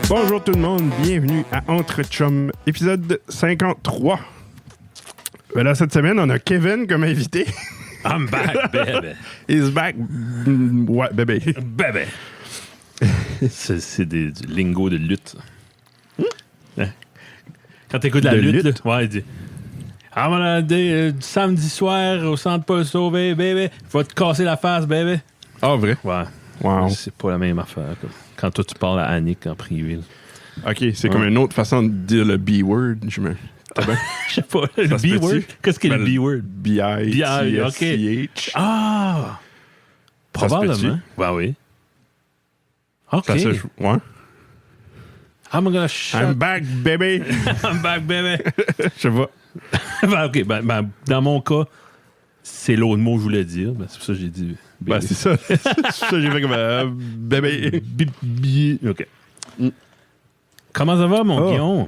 Bonjour tout le monde, bienvenue à Entre Chum, épisode 53. Là, cette semaine, on a Kevin comme invité. I'm back, baby. He's back. Ouais, bébé. Baby. C'est du lingo de lutte. Hein? Quand t'écoutes la lutte, là, ouais, il dit I'm gonna du samedi soir au centre Paul Sauvé, baby. Va te casser la face, baby. Ah, vrai? Ouais. Wow. C'est pas la même affaire. Quand toi, tu parles à Annick en privé. Là. OK, c'est comme une autre façon de dire le B-word. Je sais pas. Le B-word? Qu'est-ce qu'est le B-word? B-I-T-S-C-H. Ah! Probablement. Ben oui. OK. Ouais. I'm gonna shut... I'm back, baby. I'm back, baby. Je sais pas. OK. Ben, dans mon cas, c'est l'autre mot que je voulais dire. Ben, c'est pour ça que j'ai dit... Ben, c'est ça. C'est ça que j'ai fait comme bébé. OK. Comment ça va, mon Guillaume?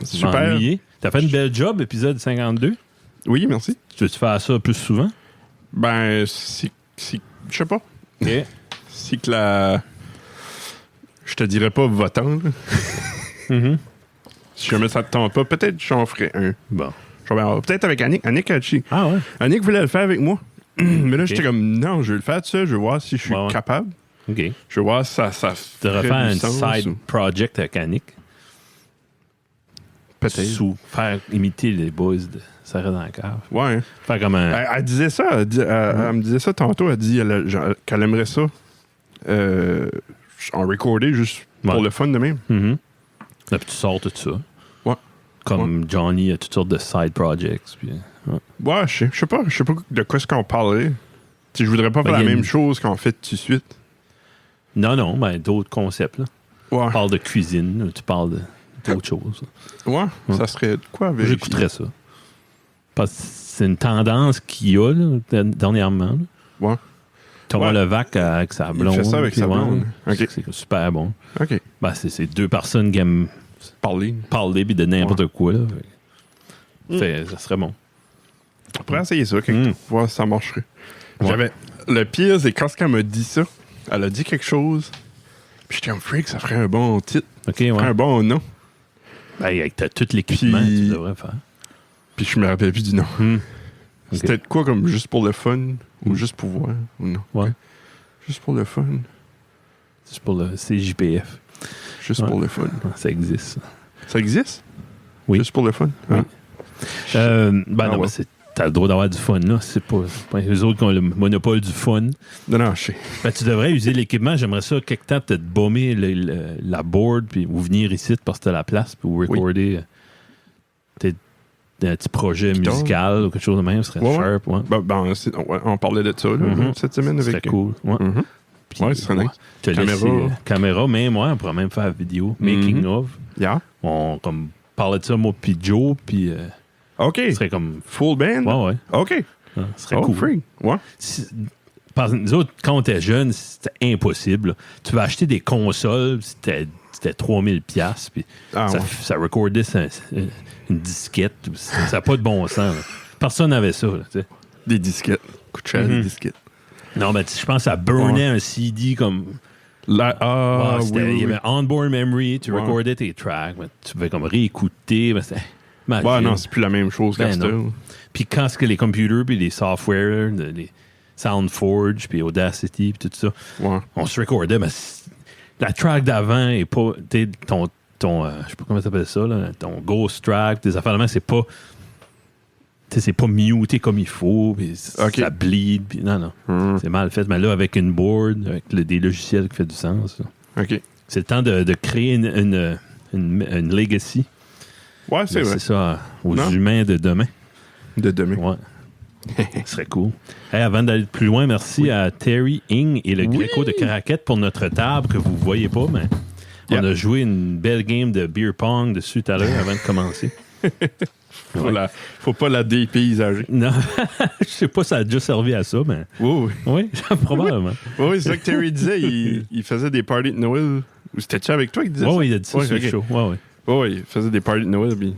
Super. T'as fait une belle job, épisode 52? Oui, merci. Tu veux-tu faire ça plus souvent? Ben, je sais pas. OK. C'est que la... Je te dirais pas votant, là. Mm-hmm. Si jamais ça te tente pas, peut-être j'en ferai un. Bon. Peut-être avec Annick. Annick Hachi. Ah ouais? Annick voulait le faire avec moi. Mais là, j'étais comme, non, je vais le faire tout seul. Je vais voir si je suis capable. OK. Je vais voir si ça tu devrais faire un sens, side project avec Annick. Peut-être. Faire imiter les boys de Sarah dans la cave. Ouais. Hein. Faire comme un... Elle disait ça. Elle me disait ça tantôt. Elle dit qu'elle aimerait ça en recorder juste pour le fun de même. Mm-hmm. Là, puis tu sors tout ça. Ouais. Comme Johnny a toutes sortes de side projects. Puis, ouais, je sais pas de quoi est-ce qu'on parlerait. Je voudrais pas faire la même chose qu'on fait tout de suite. Non, mais d'autres concepts. Là. Ouais. Tu parles de cuisine, tu parles d'autres choses. Ouais, ça serait quoi avec... J'écouterais ça. Parce que c'est une tendance qu'il y a là, dernièrement. Là. Ouais. Thomas Levac avec sa blonde. Il fait ça avec sa blonde. Okay. C'est super bon. OK. Ben, c'est deux personnes qui aiment parler puis de n'importe quoi. Là. Ça serait bon. On pourrait essayer ça, voir si ça marcherait. Ouais. Le pire, c'est quand elle m'a dit ça, elle a dit quelque chose, puis j'étais comme freak, ça ferait un bon titre. OK, ouais. Ça ferait un bon nom. Ben, avec tout l'équipement, tu devrais faire. Puis je me rappelle plus du nom. Okay. C'était quoi, comme juste pour le fun, ou juste pour voir, ou non? Ouais. Juste pour le fun. Juste pour le CJPF. Juste pour le fun. Ça existe. Ça existe? Oui. Juste pour le fun? Oui. Non, ouais. T'as le droit d'avoir du fun, là. C'est pas eux autres qui ont le monopole du fun. Non, je sais. Ben, tu devrais user l'équipement. J'aimerais ça, quelque temps, peut-être bomber la board, puis, ou venir ici parce que t'as la place, puis recorder peut-être un petit projet musical ou quelque chose de même. Ce serait sharp, ouais. On parlait de ça, là, cette semaine. Ce serait cool, ouais. Puis, ouais, ce serait nice. Caméra, même, ouais, on pourrait même faire vidéo. Making of. Yeah. On comme, parlait de ça, moi, puis Joe, puis... OK. Ce serait comme... Full band? Ouais. OK. Ce serait cool. Free. Ouais. Parce que nous autres, quand on était jeunes, c'était impossible. Tu vas acheter des consoles, c'était 3000$. Puis ça recordait une disquette. Ça n'a pas de bon sens. Là. Personne n'avait ça. Là, des disquettes. Coûte cher, des disquettes. Non, mais je pense que ça burnait un CD comme... Il y avait onboard memory, tu recordais tes tracks, mais tu pouvais comme réécouter. Non, c'est plus la même chose qu'à ça. Puis quand c'est que les computers puis les software, les SoundForge puis Audacity puis tout ça, on se recordait, mais la track d'avant est pas... ton je sais pas comment t'appelles ça, là, ton ghost track, tes affaires de main, c'est pas... c'est pas muté comme il faut, puis ça bleed, puis non. C'est mal fait. Mais là, avec une board, avec des logiciels qui fait du sens, là. OK. C'est le temps de créer une legacy. Ouais, c'est vrai. C'est ça, aux humains de demain. De demain. Ouais. Ce serait cool. Hey, avant d'aller plus loin, merci à Terry Ing et le Greco de Caraquette pour notre table que vous ne voyez pas, mais on a joué une belle game de beer pong dessus tout à l'heure avant de commencer. Faut pas la dépaysager. Non, je sais pas si ça a déjà servi à ça, mais... Oui, probablement. Oui, c'est ça que Terry disait. Il faisait des parties de Noël. Ou c'était-tu avec toi qui disait ça? Oui, il a dit ça sur le show. Oui, il faisait des parties de Noël, puis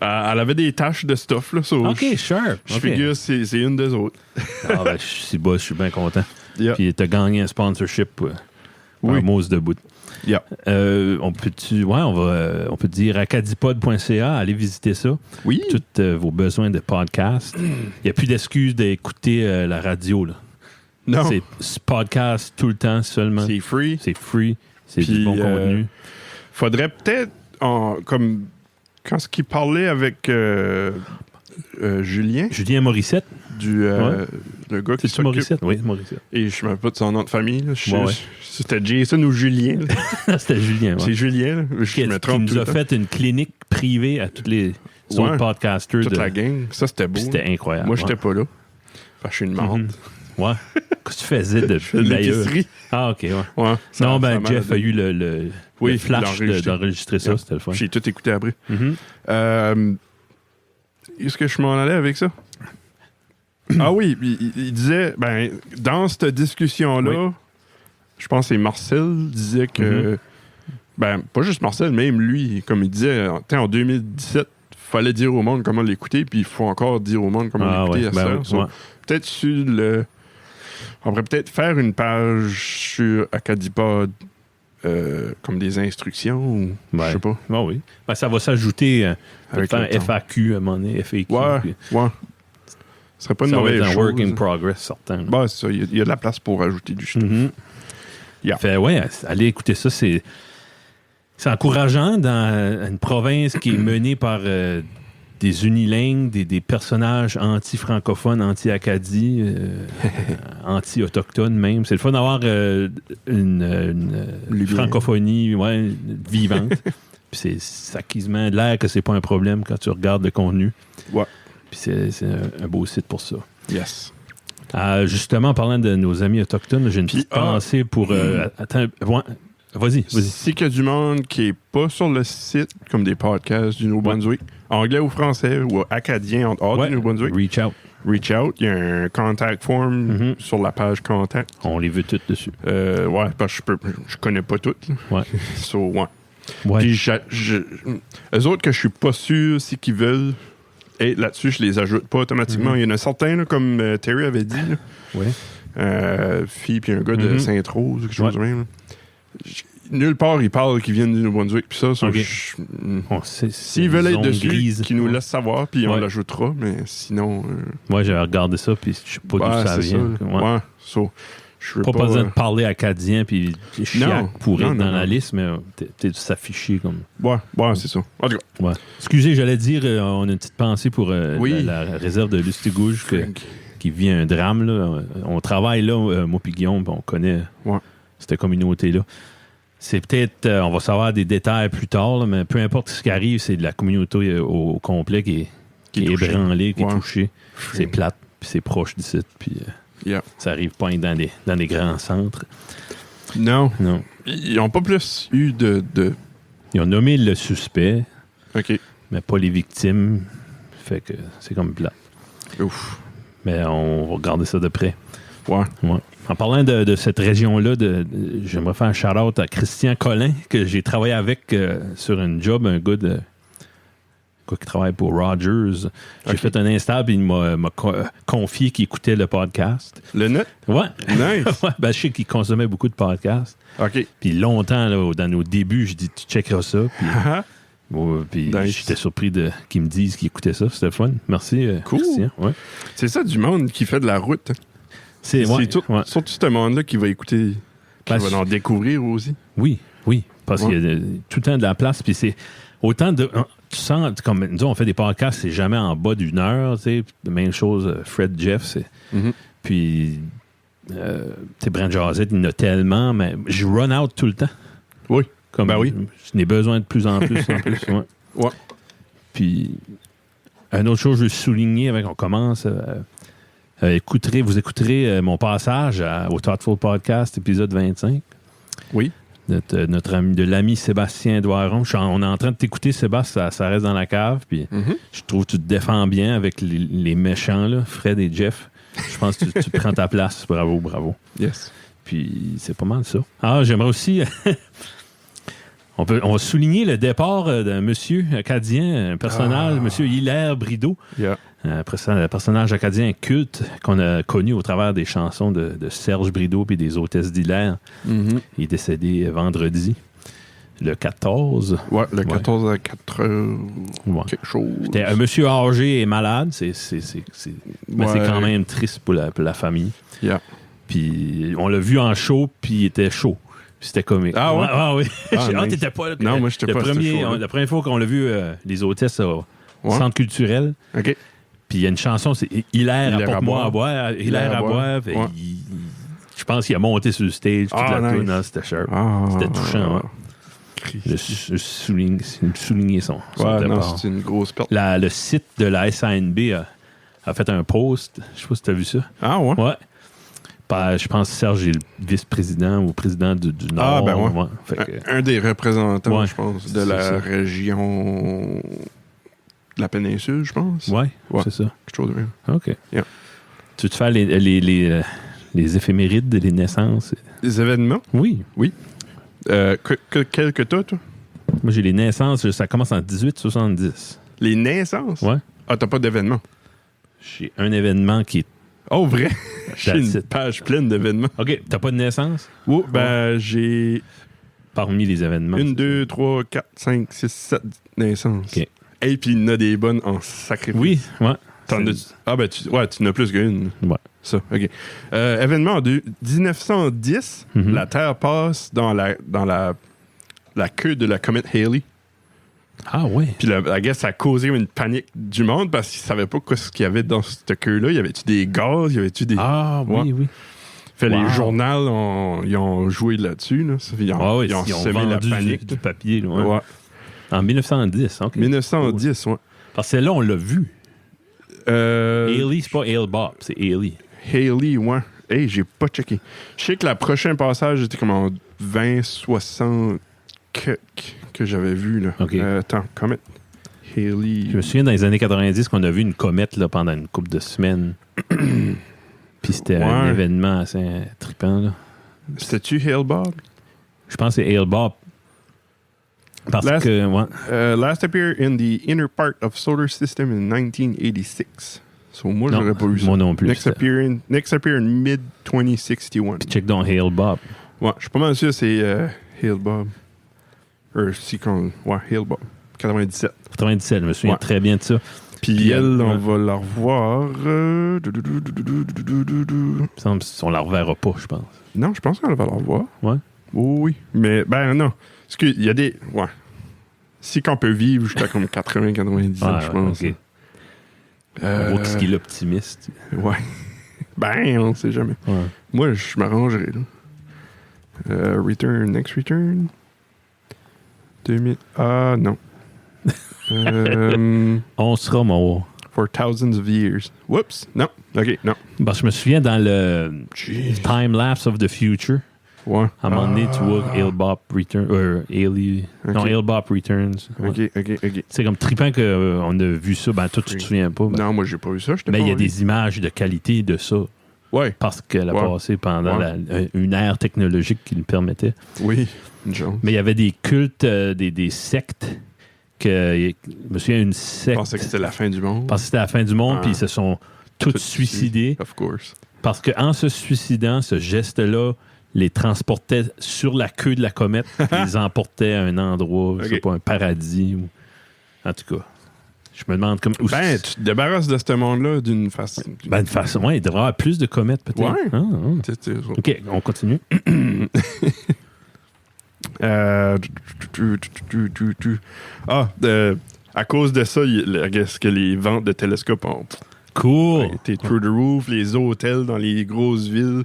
Elle avait des taches de stuff, là. OK, sure. Je figure c'est une des autres. Ben, je suis bien content. Yeah. Puis t'as gagné un sponsorship un mousse de bout. Yeah. On peut dire acadipod.ca, allez visiter ça. Oui. Tous vos besoins de podcast. Il n'y a plus d'excuses d'écouter la radio, là. Non. C'est podcast tout le temps seulement. C'est free. C'est free. C'est du bon contenu. Faudrait peut-être, comme quand ce qu'il parlait avec Julien. Julien Morissette. Le gars qui s'occupe. Morissette? Oui, Morissette. Et je ne me rappelle pas de son nom de famille. Là. C'était Jason ou Julien. C'était Julien. Ouais. C'est Julien. Là. Je me trompe. Qui nous a fait une clinique privée à tous les autres podcasters. Toute la gang. Ça, c'était beau. C'était incroyable. Moi, j'étais pas là. Enfin, je suis une marde. Ouais. Qu'est-ce que tu faisais de l'épicerie? Ah, OK, ouais. Ça, Jeff a eu le flash d'enregistrer ça. C'était le fun. J'ai tout écouté après. Est-ce que je m'en allais avec ça? Ah oui, il disait, dans cette discussion-là, je pense que c'est Marcel disait que, pas juste Marcel, même lui, comme il disait, en 2017, il fallait dire au monde comment l'écouter, puis il faut encore dire au monde comment l'écouter à ça. Peut-être sur on pourrait peut-être faire une page sur Acadipod comme des instructions ou je sais pas. Oui. Ça va s'ajouter avec un FAQ à un moment donné, FAQ. Ouais. Ce serait pas une mauvaise chose. C'est un work in progress, certain. Ça, il y a de la place pour ajouter du stuff. Allez écouter ça. C'est encourageant dans une province qui est menée par des unilingues, des personnages anti-francophones, anti-Acadie, anti-autochtones même. C'est le fun d'avoir une francophonie vivante. Puis ça quasiment l'air que c'est pas un problème quand tu regardes le contenu. Ouais. Puis c'est un beau site pour ça. Yes. Justement, en parlant de nos amis autochtones, j'ai une petite pensée pour... attends, vas-y. Si qu'il y a du monde qui n'est pas sur le site, comme des podcasts du Nouveau-Brunswick, anglais ou français, ou acadien en dehors du Nouveau-Brunswick, Reach out. Il y a un contact form sur la page contact. On les veut toutes dessus. Parce que je connais pas toutes. Ouais. Puis eux autres que je suis pas sûr si qu'ils veulent être là-dessus, je les ajoute pas automatiquement. Il y en a certains, là, comme Terry avait dit. Fille puis un gars de Sainte-Rose, quelque chose de même. Nulle part, ils parlent qu'ils viennent du Nouveau-Brunswick. Puis ça, s'ils veulent être dessus, qu'ils nous laissent savoir, puis on l'ajoutera. Mais sinon... Moi, j'avais regardé ça, puis je sais pas d'où ça vient. Je pas besoin de parler acadien, puis chiac pour être dans la liste, mais peut-être s'afficher comme... c'est ça. En tout cas. Excusez, j'allais dire, on a une petite pensée pour la réserve de Lustigouge qui vit un drame. Là. On travaille là, moi et Guillaume, on connaît cette communauté-là. C'est peut-être, on va savoir des détails plus tard, là, mais peu importe ce qui arrive, c'est de la communauté au complet qui est ébranlée, qui est touchée. C'est plate, puis c'est proche du site, puis ça arrive pas dans des grands centres. Non. Ils n'ont pas plus eu de... Ils ont nommé le suspect, OK, mais pas les victimes. Fait que c'est comme plate. Ouf. Mais on va regarder ça de près. Ouais. En parlant de cette région-là, j'aimerais faire un shout-out à Christian Collin, que j'ai travaillé avec sur un job, un gars qui travaille pour Rogers. J'ai fait un instable et il m'a confié qu'il écoutait le podcast. Le net? Ouais. Nice. Je sais qu'il consommait beaucoup de podcasts. OK. Puis longtemps, là, dans nos débuts, je dis tu checkeras ça. Puis nice. J'étais surpris qu'ils me disent qu'ils écoutaient ça. C'était le fun. Merci, cool. Christian. Ouais. C'est ça du monde qui fait de la route. C'est surtout ce monde-là qui va écouter, qui va en découvrir aussi. Oui, parce qu'il y a tout le temps de la place. Puis c'est autant de... Tu sens, comme nous, on fait des podcasts, c'est jamais en bas d'une heure. Tu sais. Même chose, Fred Jeff. Puis, Brent Josette, il y en a tellement, mais je run out tout le temps. Oui. Je n'ai besoin de plus en plus. Ouais. Puis, une autre chose que je veux souligner avant qu'on commence... vous écouterez mon passage au Thoughtful Podcast, épisode 25. Oui. Notre ami, de l'ami Sébastien Doiron. On est en train de t'écouter, Sébastien, ça reste dans la cave. Puis je trouve que tu te défends bien avec les méchants, là, Fred et Jeff. Je pense que tu prends ta place. Bravo. Yes. Puis c'est pas mal ça. J'aimerais aussi... On va souligner le départ d'un monsieur acadien, un personnage, monsieur Hilaire Brideau. Yeah. Un personnage acadien culte qu'on a connu au travers des chansons de Serge Brideau et des hôtesses d'Hilaire. Mm-hmm. Il est décédé vendredi, le 14. Ouais, le 14 à 4 heures, quelque chose. C'était un monsieur âgé et malade. C'est quand même triste pour la famille. Yeah. Puis on l'a vu en show, puis il était chaud. C'était comique. Ah ouais? Ah oui. Ah, t'étais pas là. Non, moi, j'étais pas là. La première fois qu'on l'a vu, les hôtesses au centre culturel. OK. Puis il y a une chanson, c'est Hilaire apporte-moi à boire. Hilaire à boire. Je pense qu'il a monté sur le stage toute la tournée. C'était sharp. C'était touchant. Je soulignais son départ. Non, c'est une grosse perte. Le site de la SANB a fait un post. Je sais pas si tu as vu ça. Ah ouais? Ouais. Je pense que Serge est le vice-président ou président du Nord. Ah, ben ouais. Que, un des représentants, je pense, de la région de la péninsule, je pense. Ouais, c'est ça. Quelque chose de bien. OK. Yeah. Tu veux te faire les éphémérides, les naissances? Les événements? Oui. Quel que toi? Moi, j'ai les naissances, ça commence en 1870. Les naissances? Ouais. Ah, t'as pas d'événement? J'ai un événement qui est... Oh, vrai? J'ai une page pleine d'événements. OK, t'as pas de naissance? Oui, j'ai... Parmi les événements. 1, 2, 3, 4, 5, 6, 7 naissances. OK. Et puis il y en a des bonnes en sacrifice. Oui, ouais. Tu en as plus qu'une. Ouais. Ça, OK. Événement en 1910, la Terre passe dans la queue de la comète Halley. Ah ouais. Puis la guess, ça a causé une panique du monde parce qu'ils ne savaient pas ce qu'il y avait dans cette queue-là. Y avait-tu des gaz? Y avait-tu des... Ah oui. Fait les journaux, ils ont joué là-dessus. Là. Ils ont semé la panique. Du papier. Là, ouais. En 1910. OK. 1910, cool. ouais. Parce que là, on l'a vu. Halley, c'est pas Hale Bob, c'est Halley. Halley, ouais. Hey, j'ai pas checké. Je sais que le prochain passage était comme en 2060 que j'avais vu. Là. OK. Attends, comète. Halley. Je me souviens dans les années 90 qu'on a vu une comète là, pendant une couple de semaines. Puis c'était un événement assez trippant. Là. C'était-tu Hale Bob? Je pense que c'est Hale Bob. Parce que... last appeared in the inner part of solar system in 1986. So moi, j'aurais pas eu ça. Moi non plus. Next appear in mid-2061. Puis check donc Hale Bob. Ouais, je suis pas mal sûr que c'est Hale Bob. Hale Bob. 97. 97, je me souviens très bien de ça. Puis elle, on va la revoir. On la reverra pas, je pense. Non, je pense qu'on va la revoir. Ouais. Oui. Mais, non. Parce qu'il y a des... Ouais. Si qu'on peut vivre jusqu'à comme 80-90 ans, je pense. Okay. On voit qu'il est l'optimiste. Ouais. On sait jamais. Ouais. Moi, je m'arrangerai, là. Next return. 2000... Ah, non. On sera mort. For thousands of years. Whoops. Non. OK, non. Parce que je me souviens dans le Time-Lapse of the Future. Ouais. À un moment donné, tu vois Hale Bob Returns. Hale Bob Returns. Ouais. OK. C'est comme trippant qu'on a vu ça. Ben, toi, tu te souviens pas. Non, moi, j'ai pas vu ça. Mais il y a des images de qualité de ça. Ouais. Parce qu'elle a passé pendant une ère technologique qui le permettait. Oui, une chance. Mais il y avait des cultes, des sectes. Je me souviens d'une secte. Je pensais que c'était la fin du monde. Parce que c'était la fin du monde, puis ils se sont tous suicidés. Of course. Parce qu'en se suicidant, ce geste-là les transportait sur la queue de la comète, puis les emportait à un endroit, je sais pas, un paradis. En tout cas, je me demande comment... tu te débarrasses de ce monde-là d'une façon... d'une façon, il devrait y avoir plus de comètes, peut-être. Ouais. OK, on continue. À cause de ça, est-ce que les ventes de télescopes ont été through the roof, les hôtels dans les grosses villes,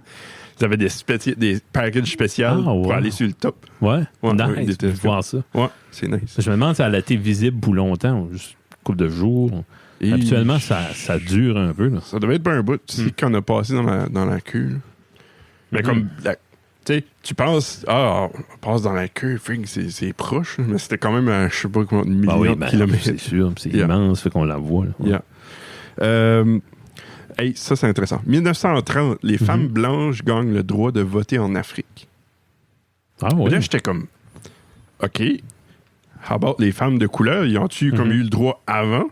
ils avaient des packages spéciaux pour aller sur le top. Ouais, nice, voir ça. Ouais, c'est nice. Je me demande si ça a été visible pour longtemps, juste une couple de jours. Habituellement, ça dure un peu. Là. Ça devait être pas un bout. Tu sais qu'on a passé dans la queue. Là. Mais comme... Tu sais, tu penses, on passe dans la queue, c'est proche, mais c'était quand même à je sais pas combien de millions de kilomètres. C'est sûr, c'est immense, fait qu'on la voit. Là. Ça, c'est intéressant. 1930, les femmes blanches gagnent le droit de voter en Afrique. Ah ouais? Là, j'étais comme... OK. How about les femmes de couleur? Ils ont-tu comme eu le droit avant?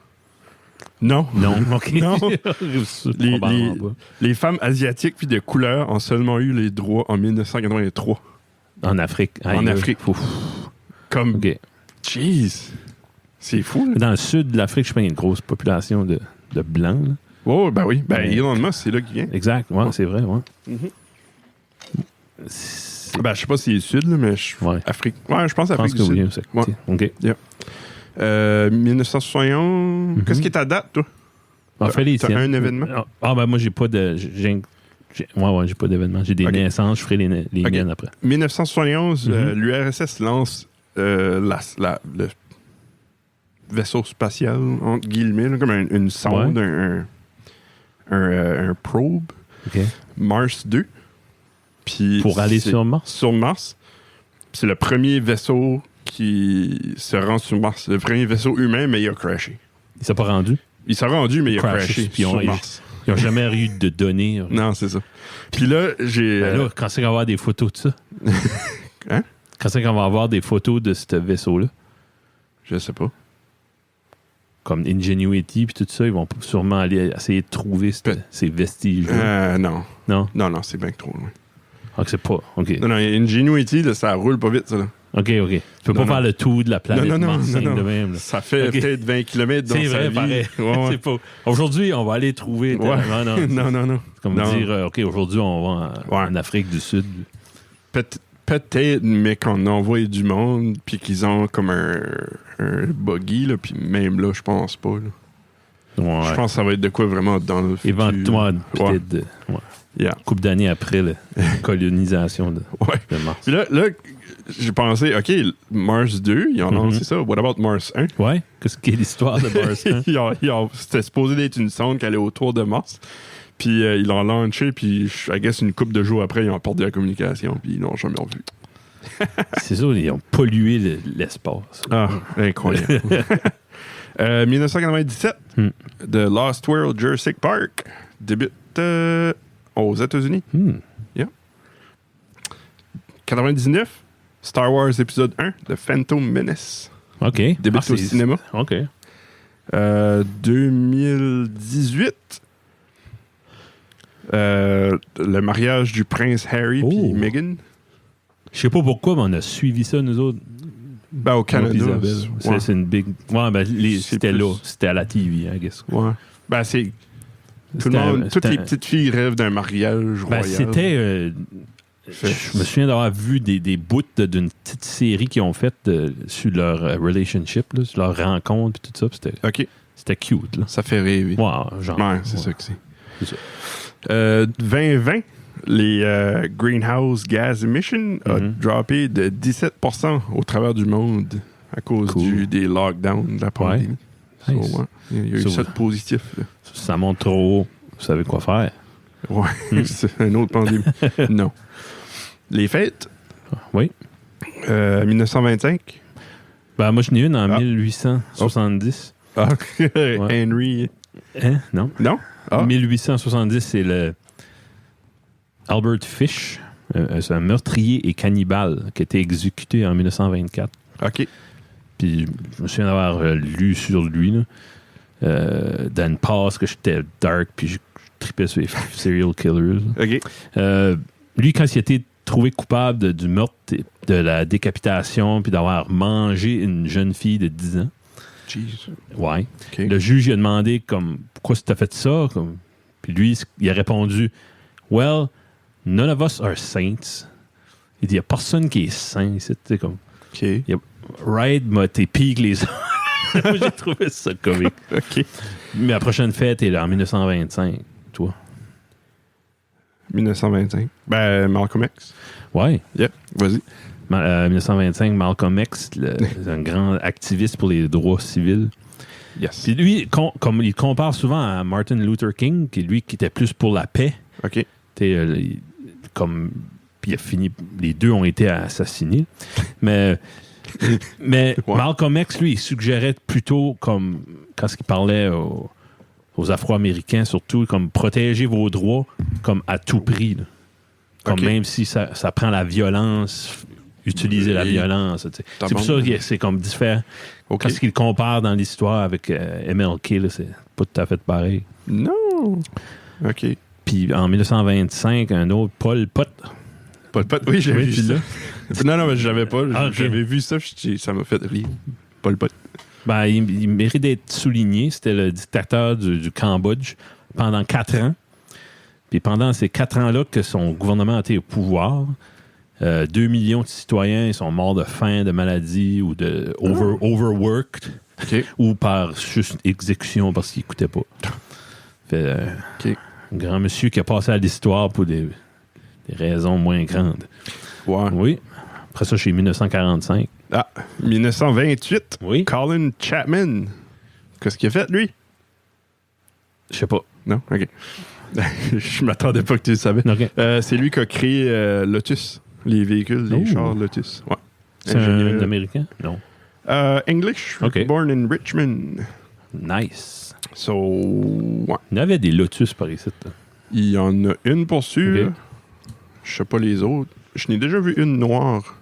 Non. Non, OK. Non. Probablement pas. Les femmes asiatiques puis de couleur ont seulement eu les droits en 1983. En Afrique. En Afrique. Ouf. Comme... OK. Jeez. C'est fou, là. Dans le sud de l'Afrique, je pense qu'il y a une grosse population de blancs. Là. Oh, ben oui. Ben, Elon Musk, c'est là qu'il vient. Exact. Ouais, c'est vrai. Ouais. Ben, je sais pas si c'est sud, là, mais Ouais. Afrique. Ouais, je pense Je pense Afrique que du oui. Sud. Ça, OK. 1971. Qu'est-ce qui est ta date, toi? Fais-les T'as un événement? Ben moi, j'ai pas de... j'ai pas d'événement. J'ai des OK. naissances. Je ferai les OK. miennes après. 1971, l'URSS lance le vaisseau spatial, entre guillemets, là, comme une sonde, un probe, OK. Mars 2. Puis Pour aller sur Mars? Sur Mars. Puis c'est le premier vaisseau qui se rend sur Mars. Le premier vaisseau humain, mais il a crashé. Il s'est pas rendu? Il s'est rendu, mais il a crashé Puis sur Mars. Ils n'ont jamais eu de données. Non, c'est ça. Puis là, j'ai... Ben là, quand c'est qu'on va avoir des photos de ça? Hein? Quand c'est qu'on va avoir des photos de ce vaisseau-là? Je sais pas. Comme Ingenuity puis tout ça, ils vont sûrement aller essayer de trouver ces vestiges-là. Non. Non? Non, c'est bien que trop loin. Ah, que c'est pas. OK. Non, Ingenuity, là, ça roule pas vite, ça. Là. OK. Tu peux pas faire le tour de la planète Mars de même. Là. Ça fait peut-être 20 km dans C'est sa vrai, vie. pareil. Ouais. C'est pas... Aujourd'hui, on va aller trouver... Ouais. Non. C'est comme dire, OK, aujourd'hui, on va en Afrique du Sud. Peut-être, mais qu'on envoie du monde, puis qu'ils ont comme un buggy, là, puis même là, je pense pas. Là. Ouais. Je pense que ça va être de quoi vraiment dans le futur. Éventuellement, peut-être couple d'années après la colonisation de Mars. Puis là, j'ai pensé, OK, Mars 2, ils ont lancé ça. What about Mars 1? Ouais, qu'est-ce qui est l'histoire de Mars 1? C'était supposé d'être une sonde qui allait autour de Mars. Puis ils l'ont lancé, puis I guess une couple de jours après, ils ont perdu la communication, puis ils l'ont jamais revu. C'est ça, ils ont pollué l'espace. Ah, incroyable. 1997, The Lost World Jurassic Park débute aux États-Unis. Yeah. 99, Star Wars épisode 1, The Phantom Menace. OK. Débute au cinéma. OK. 2018, le mariage du prince Harry et Meghan. Je sais pas pourquoi, mais on a suivi ça, nous autres. Ben, au Canada. C'est une big... Ouais, ben, c'était plus... là. C'était à la TV, I guess. Ouais. Ben, c'est... Tout le monde, toutes les petites filles rêvent d'un mariage royal. Ben, c'était... je me souviens d'avoir vu des bouts d'une petite série qu'ils ont faite sur leur relationship, là, sur leur rencontre et tout ça. C'était cute. Là. Ça fait rêver. Wow, genre. Ouais, c'est ça que c'est. 2020, les greenhouse gas emissions a droppé de 17% au travers du monde à cause des lockdowns de la pandémie. Ouais. Nice. Il y a eu ça de positif. Là. Ça monte trop haut. Vous savez quoi faire. Ouais, c'est une autre pandémie. Non. Les fêtes. Oui. 1925. Ben, moi, je n'ai une en 1870. Ah, Henry. Hein? Non? Non? 1870, c'est le Albert Fish. C'est un meurtrier et cannibale qui a été exécuté en 1924. OK. Puis, je me souviens d'avoir lu sur lui, là, dans une passe que j'étais dark, puis je tripais sur les serial killers. OK. Lui, quand il a été trouvé coupable du meurtre, de la décapitation, puis d'avoir mangé une jeune fille de 10 ans. Jeez. Ouais. Okay. Le juge lui a demandé pourquoi tu as fait ça? Puis lui, il a répondu Well, none of us are saints. Il dit, il n'y a personne qui est saint. C'est comme. OK. Ride m'a t'es pire que les autres. Moi, j'ai trouvé ça comique. OK. Mais la prochaine fête est là, en 1925. Toi? 1925. Ben, Malcolm X. Ouais. Yep, vas-y. 1925, Malcolm X, un grand activiste pour les droits civils. Yes. Puis lui, comme il compare souvent à Martin Luther King, qui lui qui était plus pour la paix. OK. Puis il a fini, les deux ont été assassinés. Mais ouais. Malcolm X, lui, il suggérait plutôt, comme quand il parlait aux Afro-Américains, surtout, comme protéger vos droits comme à tout prix. Là. Comme même si ça prend la violence utiliser la violence. C'est pour ça que c'est comme différent. Okay. Parce qu'il compare dans l'histoire avec MLK, là, c'est pas tout à fait pareil. Non! OK. Puis en 1925, un autre, Pol Pot. Pol Pot, oui, j'avais vu ça. Non, mais je l'avais pas. J'avais vu ça, ça m'a fait rire. Pol Pot. Ben, il mérite d'être souligné. C'était le dictateur du Cambodge pendant 4 ans. Puis pendant ces 4 ans-là que son gouvernement a été au pouvoir, 2 millions de citoyens sont morts de faim, de maladie ou de overworked ou par juste exécution parce qu'ils n'écoutaient pas. Fait, un grand monsieur qui a passé à l'histoire pour des raisons moins grandes. Wow. Oui. Après ça, chez 1945. 1928. Oui. Colin Chapman. Qu'est-ce qu'il a fait, lui? Je sais pas. Non? OK. Je m'attendais pas que tu le savais. Okay. C'est lui qui a créé Lotus, les véhicules, les chars Lotus. Ouais. C'est un Américain? Non. English, okay. Born in Richmond. Nice. So, ouais. Il y avait des Lotus par ici. Là. Il y en a une pour sûr. Okay. Je sais pas les autres. Je n'ai déjà vu une noire.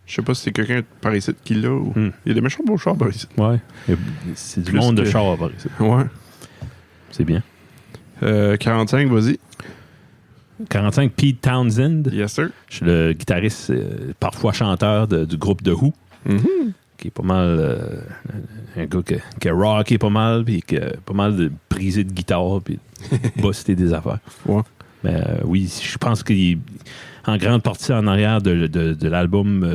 Je sais pas si c'est quelqu'un par ici qui l'a. Ou... Il y a des méchants beaux chars par ici. Ouais. C'est du monde de chars par ici. Ouais. C'est bien. 45, vas-y. 45, Pete Townsend. Yes, sir. Je suis le guitariste, parfois chanteur du groupe The Who. Mm-hmm. Qui est pas mal... un gars qui a rocké pas mal, puis qui a pas mal de brisé de guitare, puis bossé des affaires. Ouais. Mais oui, je pense qu'il est en grande partie en arrière de l'album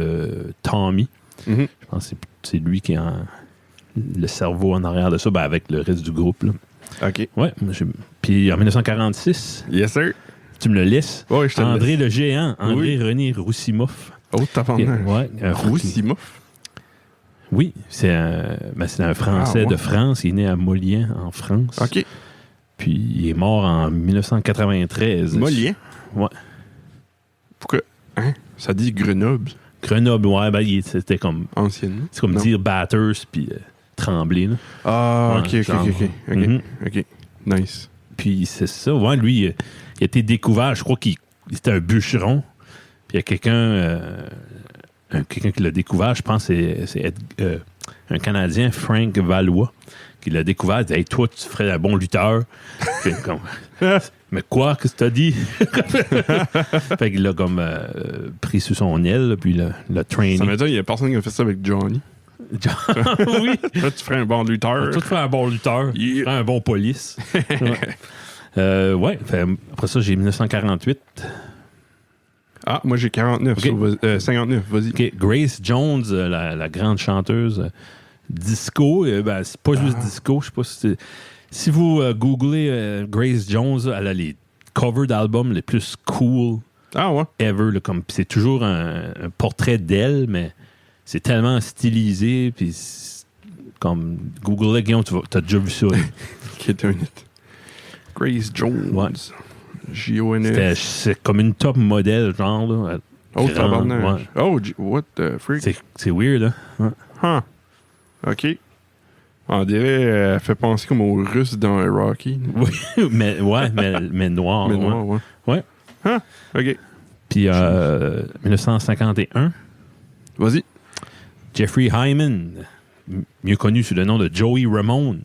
Tommy. Mm-hmm. Je pense que c'est lui qui est le cerveau en arrière de ça, ben avec le reste du groupe, là. OK. Ouais. Puis en 1946... Yes, sir. Tu me le laisses? Oui, je te André le laisse. Le géant. André-René Roussimoff. Oh, t'as pas Roussimoff? Oui, c'est un Français de France. Il est né à Molien, en France. OK. Puis il est mort en 1993. Molien? Ouais. Pourquoi? Hein? Ça dit Grenoble. Grenoble, ouais. Ben, c'était comme... Anciennement? C'est comme dire Batters puis Tremblay. Là. Ah, ouais, OK. Nice. Puis c'est ça. Ouais, lui, il a été découvert. Je crois qu'il était un bûcheron. Puis il y a quelqu'un qui l'a découvert. Je pense que c'est un Canadien, Frank Valois, qui l'a découvert. Il dit, hey, toi, tu ferais un bon lutteur. Comme, mais quoi, qu'est-ce que tu as dit? Fait qu'il l'a comme pris sous son aile, puis l'a trainé. Ça veut dire qu'il n'y a personne qui a fait ça avec Johnny. Oui. Toi, tu ferais un bon lutteur. Toi, tu ferais un bon lutteur. Yeah. Tu ferais un bon police. Ouais. Après ça, j'ai 1948. Ah, moi, j'ai 49. Okay. 59, vas-y. Okay. Grace Jones, la grande chanteuse disco. C'est pas juste disco. Je sais pas si si vous googlez Grace Jones, elle a les covers d'albums les plus cool ever. Là, comme, c'est toujours un portrait d'elle, mais c'est tellement stylisé. Puis comme Google, Guillaume, t'as déjà vu ça. Grace Jones. Ouais. J-O-N-E. C'est comme une top modèle, genre. Là, oh, tabarnak. Ouais. Oh, what the freak? C'est weird, hein? Huh. OK. On dirait elle fait penser comme aux Russes dans Rocky. Oui, mais noir. Mais noir, ouais. Ouais. Huh. OK. Puis 1951. Vas-y. Jeffrey Hyman, mieux connu sous le nom de Joey Ramone.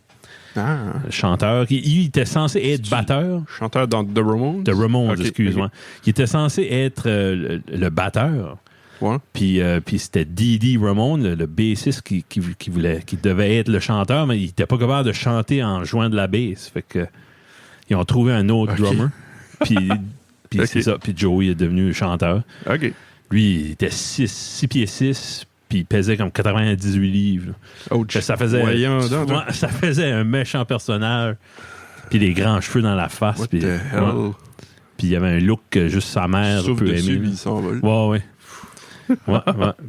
Chanteur. Il était censé être batteur. Chanteur dans The Ramones? The Ramones, excuse-moi. Il était censé être le batteur. Ouais. Puis c'était Dee Ramone, le bassiste, qui devait être le chanteur, mais il n'était pas capable de chanter en jouant de la bass. Fait que ils ont trouvé un autre drummer. Puis c'est ça. Puis Joey est devenu chanteur. OK. Lui, il était 6 pieds 6. Puis il pesait comme 98 livres. Oh, ça faisait un méchant personnage. Puis des grands cheveux dans la face. What the hell? Puis il y avait un look que juste sa mère peut aimer. Il s'envole. Ouais.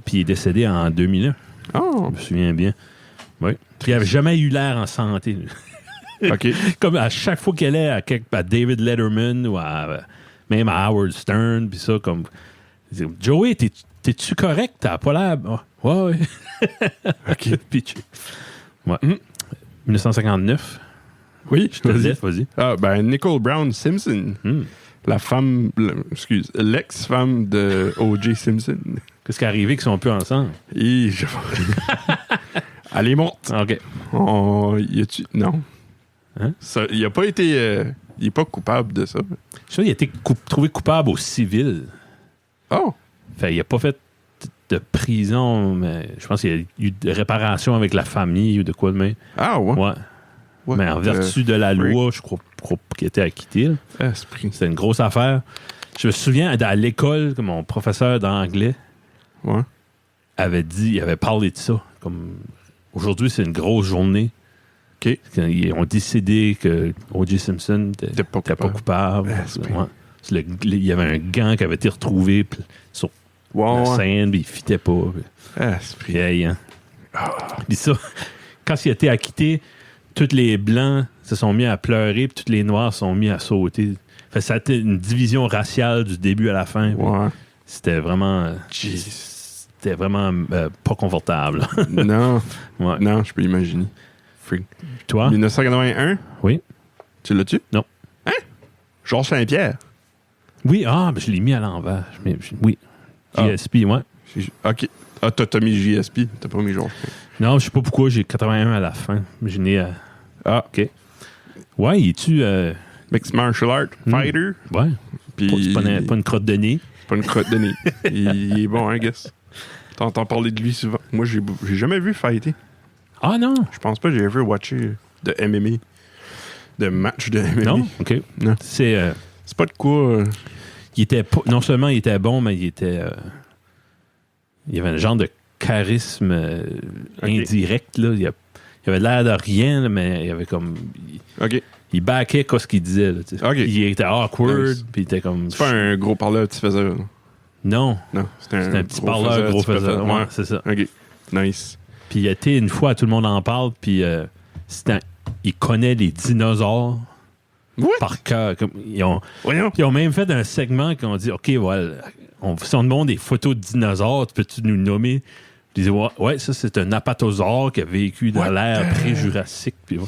Puis il est décédé en 2001. Oh. Je me souviens bien. Oui. Puis il n'avait jamais eu l'air en santé. OK. Comme à chaque fois qu'elle est à David Letterman ou même à Howard Stern, puis ça, comme... Joey, t'es-tu correct? T'as pas l'air... Oh, ouais. OK. Pitché. Ouais. 1959. Oui, je te laisse, vas-y. Nicole Brown Simpson. l'ex-femme de O.J. Simpson. Qu'est-ce qui est arrivé qu'ils sont plus ensemble? Allez, monte. OK. Non. Hein? Il a pas été... il est pas coupable de ça. Je sais, il a été trouvé coupable au civil. Oh! Fait, il a pas fait de prison, mais je pense qu'il y a eu de réparation avec la famille ou de quoi de même. Ah, ouais? Ouais. Mais en vertu de la loi, je crois qu'il était acquitté. C'était une grosse affaire. Je me souviens, à l'école, que mon professeur d'anglais avait parlé de ça. Comme aujourd'hui, c'est une grosse journée. OK. Ils ont décidé que O.J. Simpson n'était pas coupable. Il y avait un gant qui avait été retrouvé sur la scène, puis il ne fitait pas. Puis ça, quand il a été acquitté, tous les Blancs se sont mis à pleurer, puis tous les Noirs se sont mis à sauter. Fait, ça a été une division raciale du début à la fin. C'était vraiment... C'était vraiment pas confortable. Non. Non, je peux imaginer. Freak. Toi? 1981? Oui. Tu l'as-tu? Non. Hein? Georges Saint-Pierre? Oui, ben, je l'ai mis à l'envers. Oui. JSP, ouais. OK. Ah, t'as mis JSP, t'as pas mis Georges. Non, je sais pas pourquoi, j'ai 81 à la fin. J'ai né à... Ah, OK. Ouais, il est-tu... Mixed martial art fighter? Ouais. Puis... C'est pas une crotte de nez. Pas une crotte de nez. il est bon, hein, guess. T'entends parler de lui souvent. Moi, j'ai jamais vu fighter. Ah non? Je pense pas que j'ai ever watché de MMA. De match de MMA. Non? OK. Non. C'est pas de quoi... Il était pas... Non seulement il était bon, mais il était... Il y avait un genre de charisme indirect, là. Il avait l'air de rien, là, mais il y avait comme... Il backait quoi ce qu'il disait, là, il était awkward, puis il était comme... C'est pas un gros parleur petit faiseur, là. Non. C'était un petit parleur gros faiseur. Ouais, c'est ça. OK. Nice. Puis il a été une fois, tout le monde en parle, puis il connaît les dinosaures par cœur. Ils ont même fait un segment qui ont dit, OK, voilà, si on demande des photos de dinosaures, peux-tu nous nommer? Ils disaient, ouais, ça, c'est un apatosaure qui a vécu dans l'ère pré-jurassique. Puis,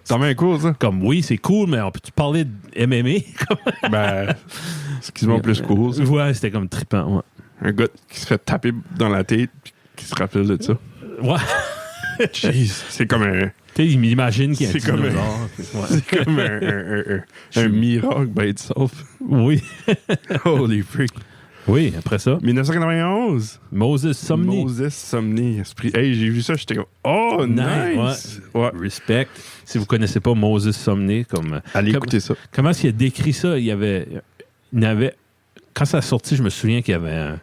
c'est bien cool, ça. Comme, oui, c'est cool, mais on peut-tu parler de MMA? Ben, c'est quasiment plus cool, ça. Ouais, c'était comme trippant, ouais. Un gars qui se fait taper dans la tête puis qui se rappelle de ça. Ouais. Jeez, c'est comme un... Tu sais, il m'imagine qu'il y a un dinosaure. C'est comme un miracle by itself. Oui. Holy freak. Oui, après ça. 1991. Moses Sumney. Hey, j'ai vu ça, j'étais comme, oh, nice. Ouais. Respect. Si vous connaissez pas Moses Sumney, allez écouter ça. Comment est-ce qu'il a décrit ça? Il avait quand ça a sorti, je me souviens qu'il y avait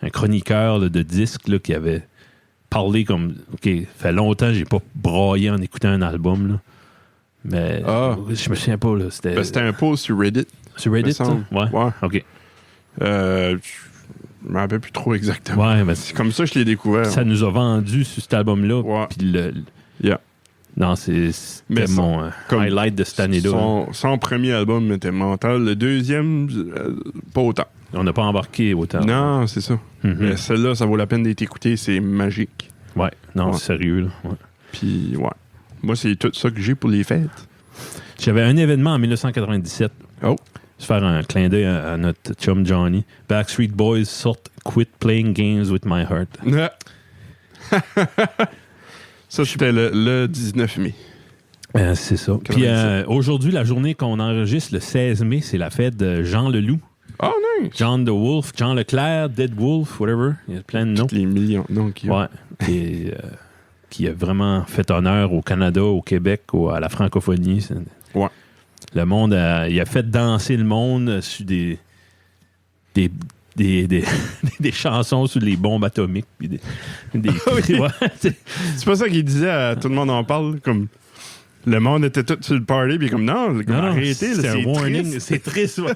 un chroniqueur là, de disques là, qui avait parlé comme, OK, fait longtemps que j'ai pas braillé en écoutant un album, là. Mais je me souviens pas, là. C'était un post sur Reddit. Sur Reddit, ça? Ouais. OK. Je me rappelle plus trop exactement. Ouais, mais c'est comme ça que je l'ai découvert. Ça nous a vendu sur cet album-là. Ouais. Puis non, c'était mon highlight de cette année-là. Son premier album était mental. Le deuxième, pas autant. On n'a pas embarqué autant. Non, c'est ça. Mm-hmm. Mais celle-là, ça vaut la peine d'être écouté. C'est magique. Ouais, non, c'est sérieux. Là. Ouais. Puis, moi, c'est tout ça que j'ai pour les fêtes. J'avais un événement en 1997. Oh. Je vais faire un clin d'œil à notre chum Johnny. Backstreet Boys sortent Quit Playing Games with My Heart. Ça, c'était le 19 mai. C'est ça. Puis aujourd'hui, la journée qu'on enregistre, le 16 mai, c'est la fête de Jean Leloup. Oh, nice! John the Wolf, Jean Leclerc, Dead Wolf, whatever. Il y a plein de noms. Tous les millions de noms qu'il y a. Ouais. Qui a vraiment fait honneur au Canada, au Québec, à la francophonie. Ouais. Le monde, il a fait danser le monde sur des chansons sur les bombes atomiques. Puis c'est pas ça qu'il disait à Tout le monde en parle, comme... Le monde était tout sur le party, puis comme non, arrêtez, c'est un warning. Triste. C'est triste, ouais.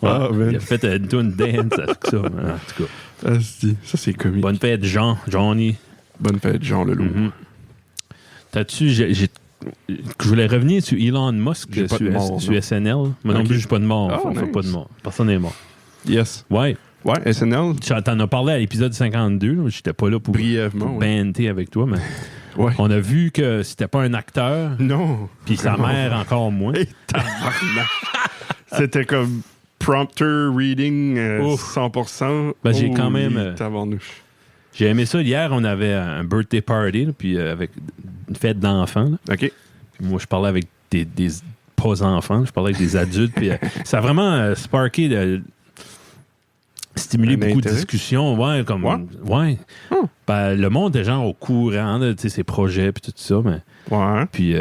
Il a fait une tune dance avec ça, en tout cas. Ça, c'est comique. Bonne fête, Johnny. Bonne fête, Jean Leloup. Mm-hmm. T'as-tu... Je voulais revenir sur Elon Musk sur SNL. Moi non plus, j'ai pas de mort. Nice. Pas de mort. Personne n'est mort. Yes. Ouais, SNL. T'en as parlé à l'épisode 52. J'étais pas là pour banter avec toi, mais... Ouais. On a vu que c'était pas un acteur. Non. Puis sa mère encore moins. C'était comme prompter reading 100%. Ben, j'ai quand même... tabarnouche. J'ai aimé ça. Hier, on avait un birthday party, là, puis avec une fête d'enfants. Là. OK. Puis moi, je parlais avec des pas enfants, je parlais avec des adultes. Puis ça a vraiment sparké, stimulé beaucoup de discussions. Ouais, comme... Ouais. Ben, le monde est genre au courant de ses projets puis tout ça, mais... Ouais. Puis,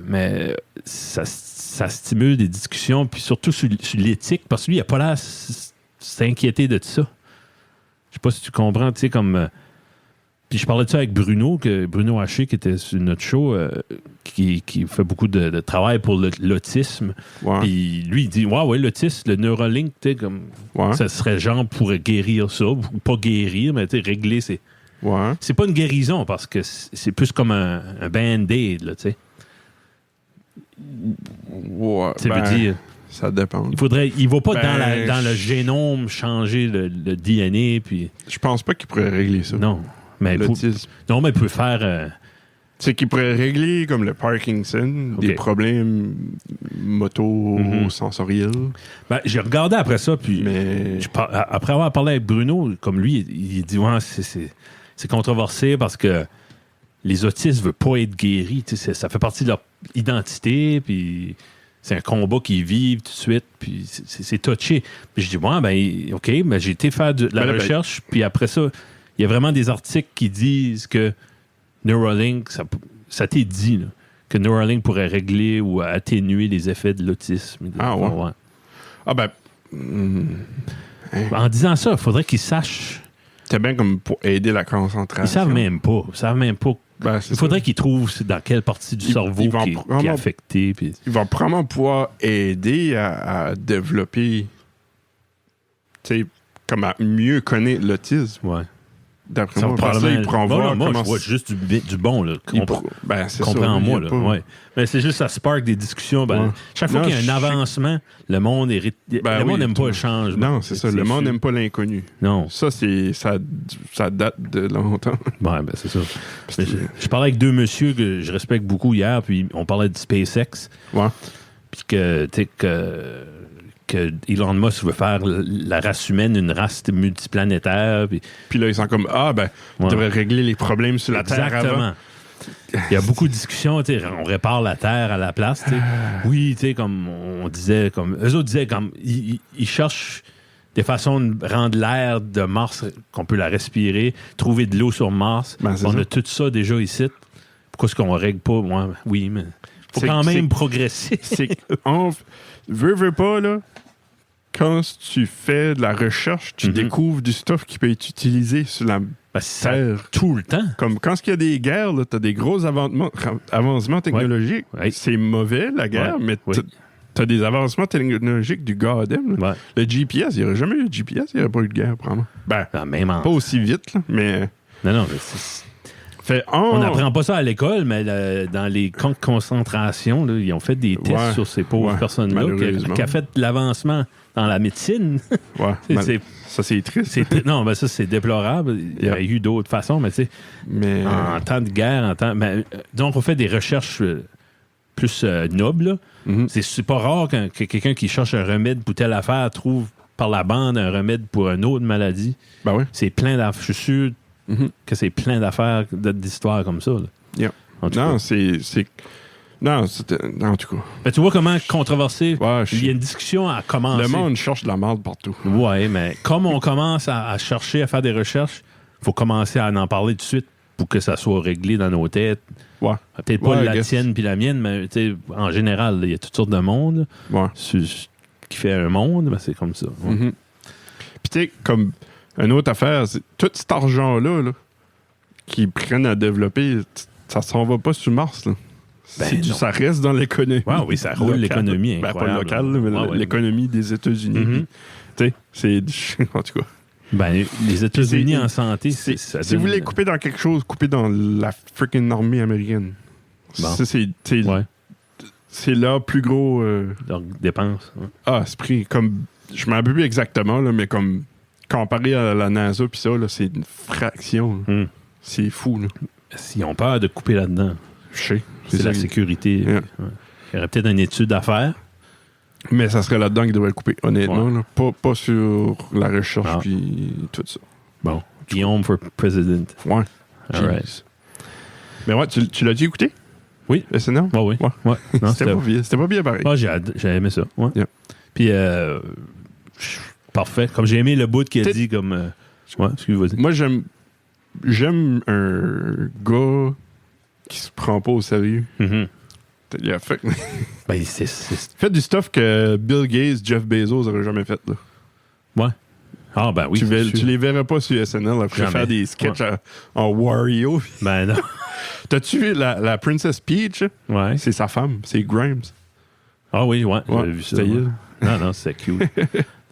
mais ça stimule des discussions, puis surtout sur l'éthique, parce que lui, il n'a pas l'air s'inquiéter de ça. Je sais pas si tu comprends, tu sais, comme... puis je parlais de ça avec Bruno Haché, qui était sur notre show, qui fait beaucoup de travail pour l'autisme. Ouais. Puis lui, il dit, ouais, l'autisme, le Neuralink, tu sais, comme... Ouais. Ça serait genre pour guérir ça, ou pas guérir, mais tu sais, régler ses... Ouais. C'est pas une guérison, parce que c'est plus comme un band-aid, là, tu sais. Ouais, ça veut dire... Ça dépend. Il va pas dans le génome changer le DNA, puis... Je pense pas qu'il pourrait régler ça. Non. Mais il peut faire... C'est qu'il pourrait régler comme le Parkinson, des problèmes moto-sensoriels. Ben, j'ai regardé après ça, puis après avoir parlé avec Bruno, comme lui, il dit ouais, c'est controversé parce que les autistes ne veulent pas être guéris. Ça fait partie de leur identité, puis c'est un combat qu'ils vivent tout de suite, puis c'est touché. Puis je dis ouais, ben OK, ben, j'ai été faire de la recherche, puis après ça, il y a vraiment des articles qui disent que Neuralink, ça t'est dit, là, que Neuralink pourrait régler ou atténuer les effets de l'autisme. Ah ouais? Ah ben... En disant ça, il faudrait qu'ils sachent... C'est bien comme pour aider la concentration. Ils savent même pas. Ben, il faudrait qu'ils trouvent dans quelle partie du cerveau qui est affectée. Puis... Ils vont probablement pouvoir aider à développer... Tu sais, comme à mieux connaître l'autisme. Ouais. D'après moi, parce que là, ils pourront voir moi, comment... je vois juste du bon, là. C'est comprends-moi, là. Ouais. Mais c'est juste, ça spark des discussions. Chaque fois qu'il y a un avancement, le monde n'aime pas le changement. Non, c'est ça. Le monde n'aime pas l'inconnu. Non. Ça date de longtemps. Ouais, c'est ça. Je parlais avec deux messieurs que je respecte beaucoup hier, puis on parlait de SpaceX. Ouais. Puis que Elon Musk veut faire la race humaine une race multiplanétaire. Puis là, ils sont comme, il devrait régler les problèmes sur la Terre avant. Il y a beaucoup de discussions, on répare la Terre à la place. Oui, comme on disait, comme eux autres disaient, comme ils cherchent des façons de rendre l'air de Mars, qu'on peut la respirer, trouver de l'eau sur Mars. On a tout ça déjà ici. Pourquoi est-ce qu'on règle pas? Oui, mais il faut quand même progresser. Veux pas, là, quand tu fais de la recherche, tu découvres du stuff qui peut être utilisé sur la Terre. Tout le temps. Comme quand il y a des guerres, tu as des gros avancements technologiques. Ouais. C'est mauvais, la guerre, mais tu as des avancements technologiques du goddamn. Ouais. Le GPS, il n'y aurait jamais eu de GPS, il n'y aurait pas eu de guerre, probablement. Pas aussi vite, là, mais... Non, mais on n'apprend pas ça à l'école, mais dans les camps de concentration, là, ils ont fait des tests sur ces pauvres personnes-là qui a fait de l'avancement dans la médecine. Ça, c'est triste. Non, ça, c'est déplorable. Il y a eu d'autres façons, mais tu sais, en temps de guerre, donc, on fait des recherches plus nobles. C'est pas rare que quelqu'un qui cherche un remède pour telle affaire trouve par la bande un remède pour une autre maladie. Ben oui. C'est plein d'affaires. Je suis sûr que c'est plein d'affaires, d'histoires comme ça. Yeah. Non, Non, en tout cas. Ben, tu vois comment controversé. Il y a une discussion à commencer. Le monde cherche de la merde partout. Oui, mais comme on commence à chercher, à faire des recherches, il faut commencer à en parler tout de suite pour que ça soit réglé dans nos têtes. Ouais. Peut-être pas la tienne puis la mienne, mais en général, il y a toutes sortes de monde qui fait un monde, ben, c'est comme ça. Ouais. Puis tu sais, comme une autre affaire, c'est tout cet argent-là qu'ils prennent à développer, ça s'en va pas sur Mars, là. Ça reste dans l'économie. Oui, ça roule l'économie. Pas locale, mais l'économie des États-Unis. Tu sais, en tout cas. Les États-Unis en santé, si vous voulez couper dans quelque chose, coupez dans la freaking armée américaine. Ça, c'est leur plus gros... Leur dépense. C'est comme... Je m'en rappelle plus exactement, là, mais comme comparé à la NASA puis ça, là, c'est une fraction. C'est fou. Là. S'ils ont peur de couper là-dedans. Je sais. C'est la sécurité. Yeah. Il y aurait peut-être une étude à faire. Mais ça serait là-dedans qu'il devrait le couper, honnêtement. Là. Pas sur la recherche puis tout ça. Bon. Guillaume for president. Ouais. All right. Mais ouais, tu l'as-tu écouté? Oui. SNL? Oh, oui. Ouais. Non, c'était pas bien pareil. Ah, j'ai aimé ça. Ouais. Yeah. Puis, parfait. Comme j'ai aimé le bout qu'il a dit comme... ouais, excuse-moi. Moi, j'aime un gars qui se prend pas au sérieux. Mm-hmm. Il a fait... Ben, fait du stuff que Bill Gates, Jeff Bezos n'auraient jamais fait. Là. Ouais. Ah, ben oui. Tu les verrais pas sur SNL après faire des sketchs en Wario. Ben non. T'as-tu vu la Princess Peach? Ouais. C'est sa femme, c'est Grimes. Ah oui, ouais. J'ai vu ça. Non, c'est cute.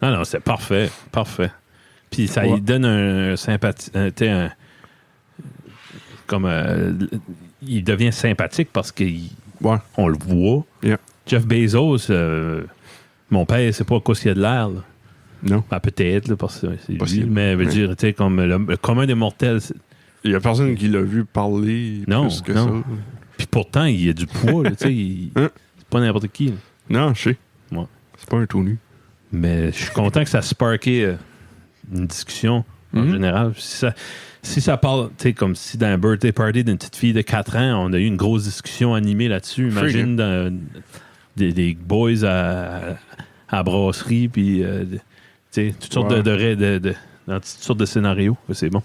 non, c'est parfait. Parfait. Puis ça lui donne un sympathie. Il devient sympathique parce qu'on le voit. Yeah. Jeff Bezos, mon père, c'est pas à cause qu'il y a de l'air. Là. Non. Ben, peut-être, là, parce que c'est possible. lui, mais veut dire, tu sais, comme le commun des mortels. Il y a personne qui l'a vu parler plus que ça. Puis pourtant, il y a du poids, là, tu sais. C'est pas n'importe qui. Là. Non, je sais. Ouais. C'est pas un tout nu. Mais je suis content que ça a sparké une discussion en général. Si ça parle, tu sais, comme si dans un birthday party d'une petite fille de 4 ans, on a eu une grosse discussion animée là-dessus. Imagine des boys à brasserie, puis toutes sortes dans toutes sortes de scénarios. C'est bon.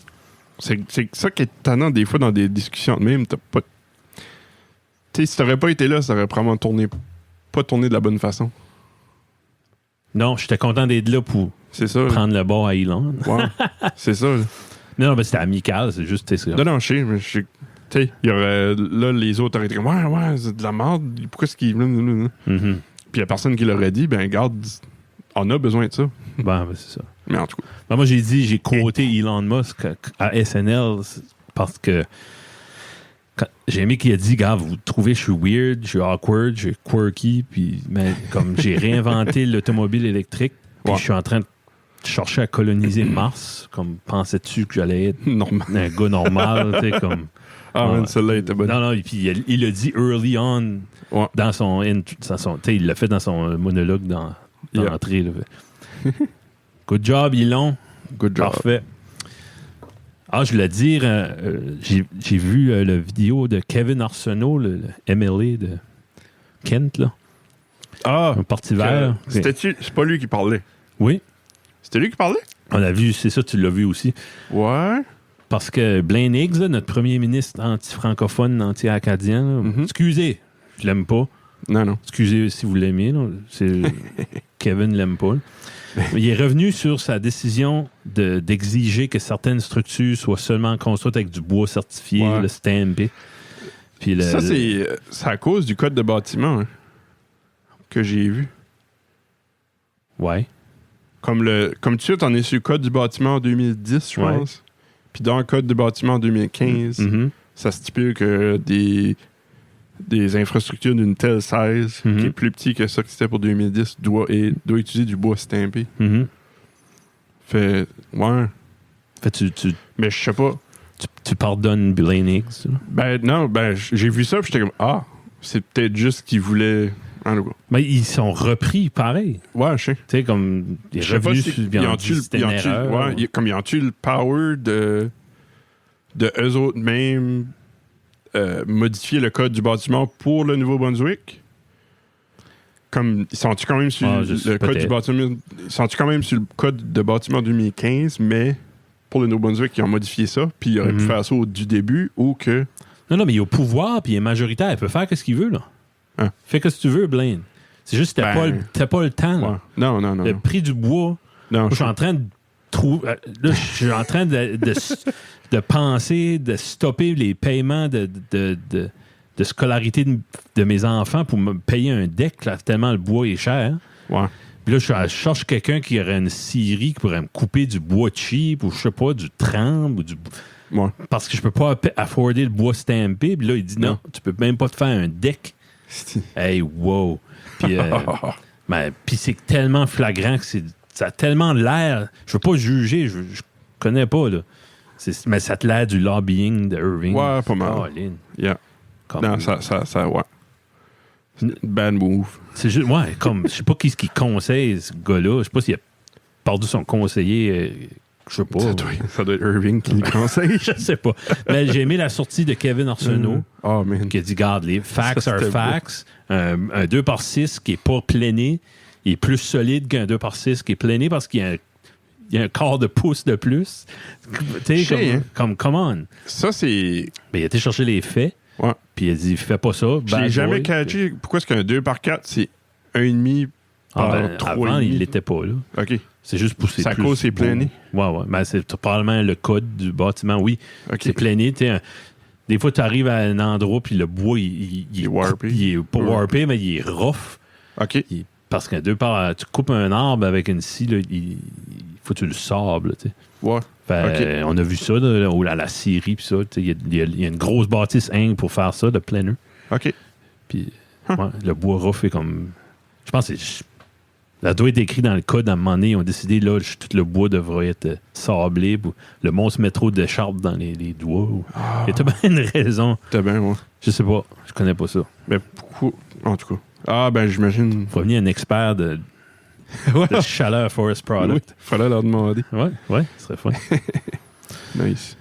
C'est ça qui est étonnant des fois dans des discussions de même. T'as pas... si t'aurais pas été là, ça aurait probablement pas tourné de la bonne façon. Non, j'étais content d'être là pour prendre le bord à Elon. Ouais, c'est ça. Là. Non, mais c'était amical, c'est juste... Non, je sais, mais il y aurait... Là, les autres auraient été comme « Ouais, c'est de la merde. Pourquoi est-ce qu'ils... Mm-hmm. » Puis il y a personne qui l'aurait dit. Ben, garde, on a besoin de ça. Ben, c'est ça. Mais en tout cas... Ben, moi, j'ai quoté Elon Musk à SNL parce que j'ai aimé qu'il a dit, gars, vous trouvez que je suis weird, je suis awkward, je suis quirky, puis comme j'ai réinventé l'automobile électrique, puis je suis en train de chercher à coloniser Mars, comme pensais-tu que j'allais être un gars normal, tu sais, comme... celle-là était bonne. Non, puis il a dit early on dans son il l'a fait dans son monologue dans l'entrée. Là. Good job, Elon. Good job. Parfait. Je voulais dire, j'ai vu la vidéo de Kevin Arsenault, le MLA de Kent, là. Un parti vert. C'est pas lui qui parlait. Oui. C'était lui qui parlait? On l'a vu, c'est ça, tu l'as vu aussi. Ouais. Parce que Blaine Higgs, là, notre premier ministre anti-francophone, anti-acadien, excusez, je l'aime pas. Non. Excusez si vous l'aimez. Kevin l'aime pas. Il est revenu sur sa décision d'exiger que certaines structures soient seulement construites avec du bois certifié, le stampé. Puis ça, c'est à cause du code de bâtiment que j'ai vu. Ouais. Comme tu sais, t'en es sur le code du bâtiment en 2010, je pense. Puis dans le code du bâtiment en 2015, ça stipule que des infrastructures d'une telle size, qui est plus petit que ça que c'était pour 2010, doit utiliser du bois stampé. Fait, ouais. Mais je sais pas. Tu pardonnes Blaine Higgs? Non, j'ai vu ça, puis j'étais comme, c'est peut-être juste qu'ils voulaient... Mais ils sont repris pareil. Ouais, je sais. Tu sais, comme des revenus, ils ont-tu le power de eux autres même modifier le code du bâtiment pour le Nouveau-Brunswick? Comme, ils sont-tu quand même sur le code du bâtiment... Ils sont-tu quand même sur le code de bâtiment 2015, mais pour le Nouveau-Brunswick, ils ont modifié ça, puis ils auraient pu faire ça du début, ou que... Non, mais il est au pouvoir, puis il est majoritaire. Il peut faire ce qu'il veut, là. Fais ce que tu veux, Blaine. C'est juste que t'as pas le temps. Là. Non. Le prix du bois. Non, je suis en train de trouver. Là, je suis en train de penser, de stopper les paiements de scolarité de mes enfants pour me payer un deck, là, tellement le bois est cher. Ouais. Puis là, je cherche quelqu'un qui aurait une scierie qui pourrait me couper du bois cheap ou je sais pas, du tremble ou du. Ouais. Parce que je peux pas afforder le bois stampé. Puis là, il dit non, tu peux même pas te faire un deck. Hey, wow! Puis puis c'est tellement flagrant que ça a tellement l'air. Je veux pas juger, je connais pas, là. Mais ça te l'air du lobbying de Irving. Ouais, pas mal. Oh, yeah. Non, ça, ouais. Bad move. C'est juste, ouais, comme, je sais pas qui conseille ce gars-là. Je sais pas s'il a perdu son conseiller. Je sais pas. Ça doit être Irving qui le conseille. Je sais pas. Mais j'ai aimé la sortie de Kevin Arsenault. Oh, man. Qui a dit, garde, les facts are facts. Un 2x6 qui est pas pleiné, il est plus solide qu'un 2x6 qui est pleiné parce qu'il y a un quart de pouce de plus. Tu sais, comme, come on. Ça, c'est... Ben, il a été chercher les faits. Ouais. Puis il a dit, fais pas ça. Je n'ai jamais catché. Pourquoi est-ce qu'un 2x4, c'est 1,5 par 3,5? Avant, il l'était pas, là. OK. C'est juste poussé. Ça cause c'est pleiné? Ouais. Ben, c'est probablement le code du bâtiment, oui. Okay. C'est pleiné. Des fois, tu arrives à un endroit, puis le bois, il est warpé. Il est pas warpé, mais il est rough. OK. Parce qu'un tu coupes un arbre avec une scie, là, il faut que tu le sables. Ouais. Okay. On a vu ça là, à la Syrie, puis ça. Il y a une grosse bâtisse pour faire ça, de plein nœud. OK. Puis le bois rough est comme... Je pense que ça doit être écrit dans le code. À un moment donné, ils ont décidé là, tout le bois devrait être sablé. Le monstre métro d'écharpe dans les doigts. Il y a bien une raison. T'as bien, ouais. Je sais pas. Je connais pas ça. Mais pourquoi? En tout cas. Ah, ben, j'imagine. Faut venir un expert de chaleur Forest Product. Oui, fallait leur demander. Ouais, ce serait fun. Nice.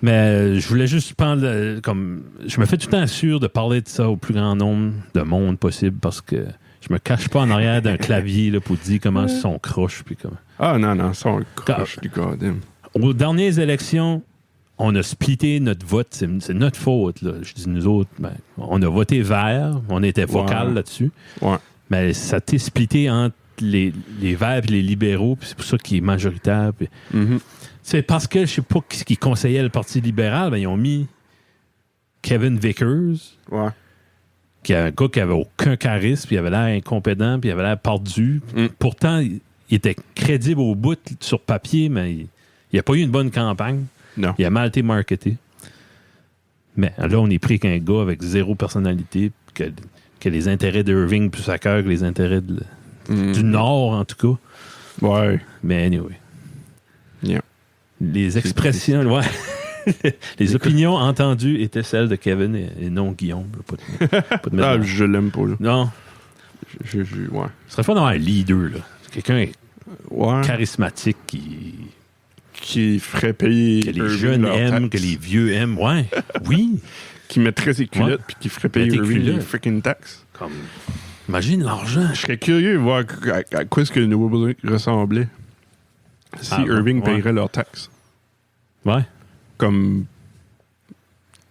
Mais je voulais juste prendre comme. Je me fais tout le temps sûr de parler de ça au plus grand nombre de monde possible parce que je me cache pas en arrière d'un clavier là, pour dire comment ils sont croches. Puis comment. Ah, non, ils sont croches du goddamn. Aux dernières élections, on a splitté notre vote. C'est notre faute. Là. Je dis nous autres, ben, on a voté vert. On était vocal là-dessus. Ouais. Mais ça t'est splitté entre les verts et les libéraux. Puis c'est pour ça qu'il est majoritaire. Puis, c'est parce que je sais pas ce qu'ils conseillaient le Parti libéral. Ben, ils ont mis Kevin Vickers. Ouais. Qui est un gars qui avait aucun charisme. Puis il avait l'air incompétent. Puis il avait l'air perdu. Pourtant, il était crédible au bout sur papier. Mais il n'a pas eu une bonne campagne. Non. Il a mal été marketé. Mais là, on est pris qu'un gars avec zéro personnalité, que les intérêts d'Irving plus à cœur que les intérêts du Nord, en tout cas. Ouais. Mais anyway. Yeah. Les expressions, ouais. Les opinions entendues étaient celles de Kevin et non Guillaume. Pas de mettre je l'aime pas, là. Non. Ouais. Ce serait pas d'avoir un leader, là. Quelqu'un charismatique qui ferait payer que les jeunes aiment, que les vieux aiment. Ouais. Oui. Qui mettrait ses culottes puis qui ferait payer les freaking taxes. Comme... Imagine l'argent. Je serais curieux de voir à quoi est-ce que le Nouveau-Brunswick ressemblait si Irving payerait leurs taxes. Ouais. Comme...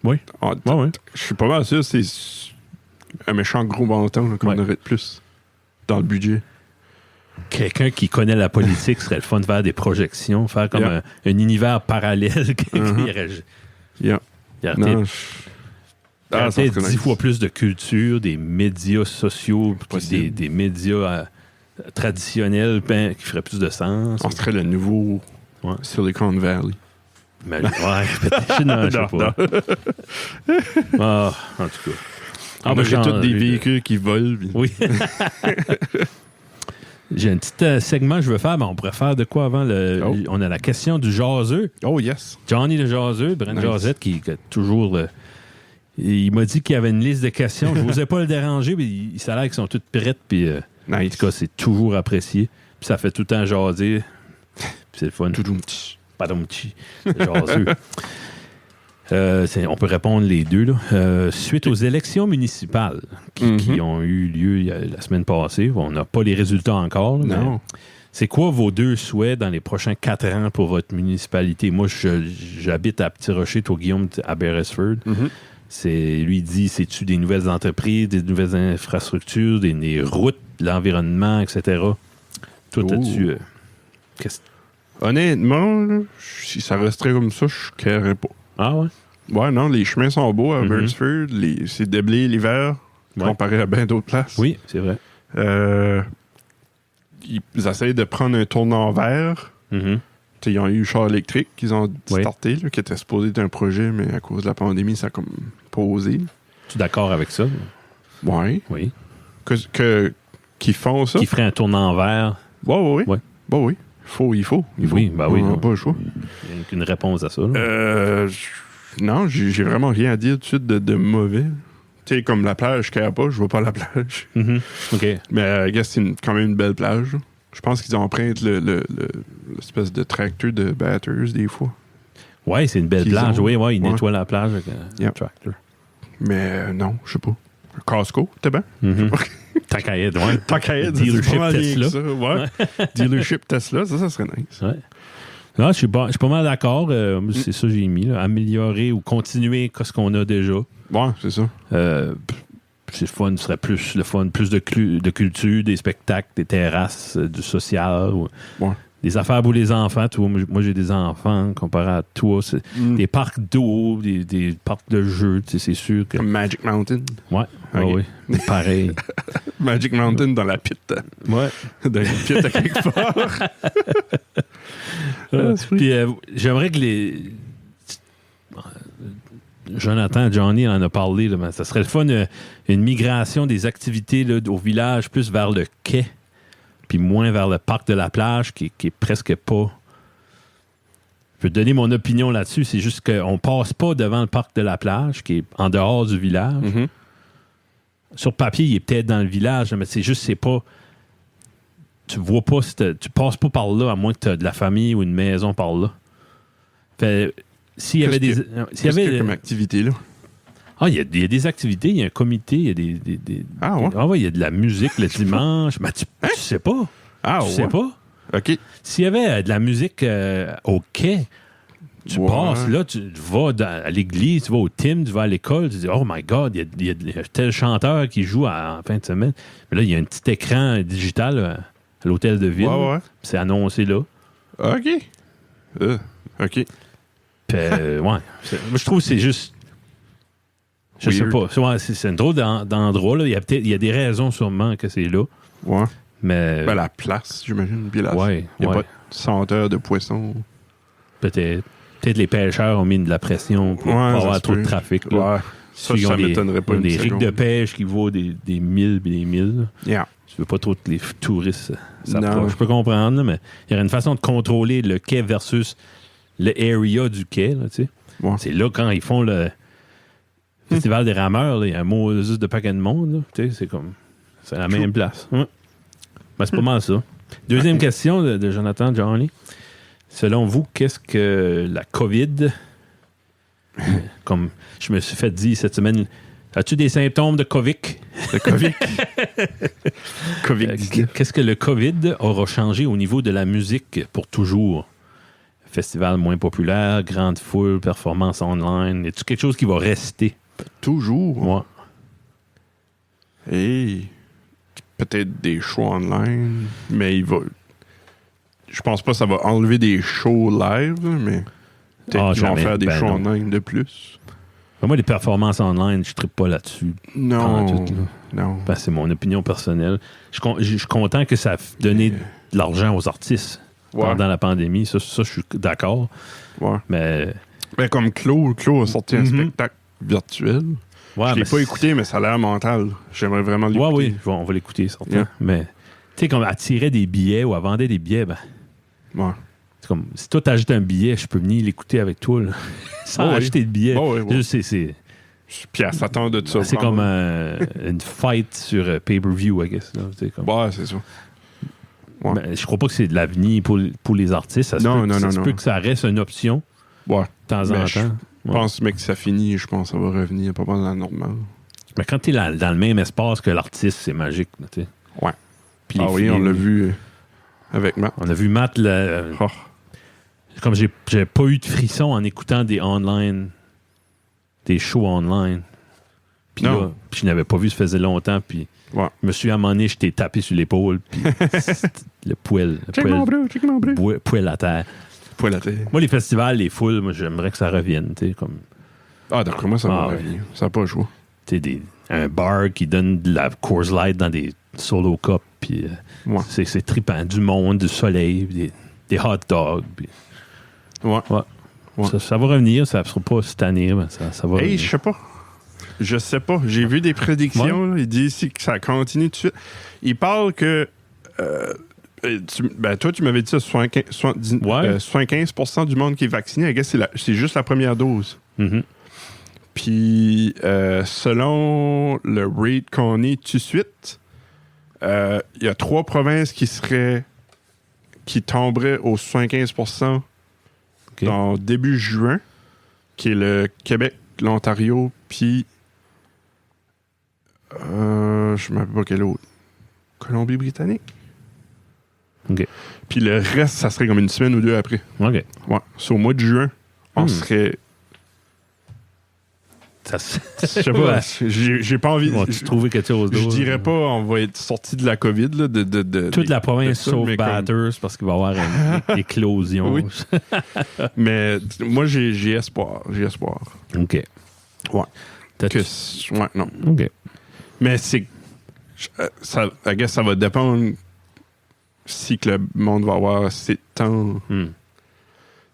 Oui. Je suis pas mal sûr c'est un méchant gros montant qu'on aurait de plus dans le budget. Quelqu'un qui connaît la politique serait le fun de faire des projections, faire comme un univers parallèle. Il y a peut-être 10 fois plus de culture, des médias sociaux, des médias traditionnels qui feraient plus de sens. On serait le nouveau Silicon Valley. Mais, peut-être. Non, je sais pas. En tout cas. On aurait tous des véhicules qui volent. Oui. J'ai un petit segment que je veux faire, mais on pourrait faire de quoi avant? On a la question du jaseux. Oh, yes. Johnny le jaseux, Brent Josette, qui a toujours... il m'a dit qu'il y avait une liste de questions. Je n'osais pas le déranger, mais ça a l'air qu'ils sont toutes prêtes. Puis, en tout cas, c'est toujours apprécié. Puis ça fait tout le temps jaser. Puis c'est le fun. Padoumti. Jaseux. On peut répondre les deux. Là. Suite aux élections municipales qui ont eu lieu la semaine passée, on n'a pas les résultats encore. Là, non. C'est quoi vos deux souhaits dans les prochains 4 ans pour votre municipalité? Moi, j'habite à Petit-Rocher, toi, Guillaume, à Beresford. Lui dit, c'est-tu des nouvelles entreprises, des nouvelles infrastructures, des routes, l'environnement, etc.? Toi, t'as-tu... Honnêtement, là, si ça resterait comme ça, je ne carerais pas. Ah ouais? Ouais, non, les chemins sont beaux à Beresford. C'est déblé l'hiver comparé à bien d'autres places. Oui, c'est vrai. Ils essayent de prendre un tournant vert. Ils ont eu le char électrique qu'ils ont starté, là, qui était supposé être un projet, mais à cause de la pandémie, ça a comme posé. Tu es d'accord avec ça? Oui. Qu'ils font ça? Qu'ils feraient un tournant vert? Oui. Bon, oui. Il faut. Oui, ben oui. On n'a pas le choix. Il y a une réponse à ça. Non, j'ai vraiment rien à dire tout de suite de mauvais. Tu sais, comme la plage, je ne pas, je vais pas à la plage. OK. Mais I guess c'est quand même une belle plage. Je pense qu'ils empruntent l'espèce de tracteur de Batters des fois. Ouais, c'est une belle plage. Oui, ils nettoient la plage avec un tracteur. Mais non, je sais pas. Costco, t'es bien? Tant qu'à être, ouais. Tant qu'à être, Dealership Tesla. Ça, ouais. Dealership Tesla, ça serait nice. Ouais. Non, je suis pas mal d'accord. C'est ça que j'ai mis. Là. Améliorer ou continuer ce qu'on a déjà. Ouais, c'est ça. C'est le fun, ce serait plus le fun, plus de culture, des spectacles, des terrasses, du social. Des affaires pour les enfants. Toi, moi, j'ai des enfants comparé à toi. Des parcs d'eau, des parcs de jeux, c'est sûr que... Comme Magic Mountain. Ouais, okay. Oui. Pareil. Magic Mountain dans la pit. Ouais. Dans une pit à quelque part. Puis j'aimerais que les... Jonathan, Johnny en a parlé, là, mais ça serait le fun, une migration des activités là, au village plus vers le quai, puis moins vers le parc de la plage, qui est presque pas... Je peux te donner mon opinion là-dessus, c'est juste qu'on passe pas devant le parc de la plage, qui est en dehors du village. Sur papier, il est peut-être dans le village, mais c'est juste, c'est pas... Tu vois pas, tu passes pas par là, à moins que tu aies de la famille ou une maison par là. Fait... S'il y avait des... Qu'est-ce qu'il y a comme activité, là? Ah, il y a des activités, il y a un comité, il y a des Ah, ouais? Ah, ouais, il y a de la musique le dimanche. Mais tu sais pas. Ah, tu sais pas. OK. S'il y avait de la musique au quai, tu passes là, tu vas à l'église, tu vas au Tim, tu vas à l'école, tu dis, oh my God, il y a tel chanteur qui joue en fin de semaine. Mais là, il y a un petit écran digital à l'hôtel de ville. Ouais. C'est annoncé là. OK. OK. Ouais. Moi, je trouve que c'est juste... Je sais pas. C'est un drôle d'endroit. Là. Il y a des raisons sûrement que c'est là. Ouais. Mais... Ben, la place, j'imagine. Puis il n'y a pas de senteur de poisson. Peut-être les pêcheurs ont mis de la pression pour pas avoir trop de trafic. Là. Ouais. Ça m'étonnerait pas. Des rigs de pêche qui vaut des milles et des milles. Yeah. Tu veux pas trop que les touristes s'approchent. Je peux comprendre, là, mais il y aurait une façon de contrôler le quai versus le area du quai. Là, tu sais. C'est là quand ils font le Festival des rameurs, il y a un mot juste de paquet de monde. Là, tu sais, c'est la même place. Ouais. Ben, c'est pas mal ça. Deuxième question de Jonathan Johnny. Selon vous, qu'est-ce que la COVID, comme je me suis fait dire cette semaine, as-tu des symptômes de COVID? Le COVID? COVID. Qu'est-ce que le COVID aura changé au niveau de la musique pour toujours? Festival moins populaire, grande foule, performance online. Est-ce quelque chose qui va rester? Toujours? Ouais. Et peut-être des shows online, mais je pense pas que ça va enlever des shows live, mais peut-être qu'ils vont faire des shows online de plus. Moi, les performances online, je ne trippe pas là-dessus. Non. Ben, c'est mon opinion personnelle. Je suis content que ça a donné de l'argent aux artistes pendant la pandémie. Ça, je suis d'accord. Ouais. Mais comme Claude a sorti un spectacle virtuel. Ouais, je l'ai pas écouté, mais ça a l'air mental. J'aimerais vraiment l'écouter. Oui, on va l'écouter, certain. Yeah. Mais, tu sais, comme elle tirait des billets ou elle vendait des billets, c'est comme, si toi t'ajoutes un billet, je peux venir l'écouter avec toi, là, sans acheter de billet. C'est... Puis elle s'attend de ça. C'est comme une fight sur pay-per-view, I guess. Là, comme... c'est ça. Ouais. Ben, je crois pas que c'est de l'avenir pour les artistes. Ça se peut que ça reste une option de temps en temps. Je pense, que ça finit, je pense que ça va revenir pas mal dans le normal. Mais quand tu es dans le même espace que l'artiste, c'est magique. Tu sais. Ouais. Puis on l'a vu avec Matt. On a vu Matt. Comme j'ai pas eu de frisson en écoutant des shows online. Puis là, je n'avais pas vu, ça faisait longtemps. Puis je me suis à un moment donné, je t'ai tapé sur l'épaule. Puis le poil. Poil à terre. Moi, les festivals, les foules, moi, j'aimerais que ça revienne. Comme... d'accord, moi, ça va revenir. Ça n'a pas le choix. Un bar qui donne de la Coors Light dans des solo cups. Puis c'est trippant. Du monde, du soleil, des hot dogs. Puis... Ouais. Ça va revenir. Ça ne sera pas cette année. Mais ça va revenir. Je sais pas. J'ai vu des prédictions. Là. Il dit ici que ça continue tout de suite. Il parle que... toi, tu m'avais dit ça, 75% du monde qui est vacciné, c'est juste la première dose. Mm-hmm. Puis, selon le rate qu'on est tout de suite, il y a 3 provinces qui tomberaient au 75% dans début juin, qui est le Québec, l'Ontario, puis je ne me rappelle pas quel autre. Colombie-Britannique. OK. Puis le reste, ça serait comme une semaine ou deux après. OK. Ouais. C'est au mois de juin, on serait... Je sais pas, j'ai pas envie... Tu trouver quelque chose d'autre? Je dirais pas on va être sorti de la COVID. Là, toute la province ça, sauf Batters parce qu'il va y avoir une éclosion. Oui. Mais moi, j'ai espoir. OK. Ouais. Ouais, non. OK. Mais c'est... I guess ça va dépendre si que le monde va avoir assez de temps.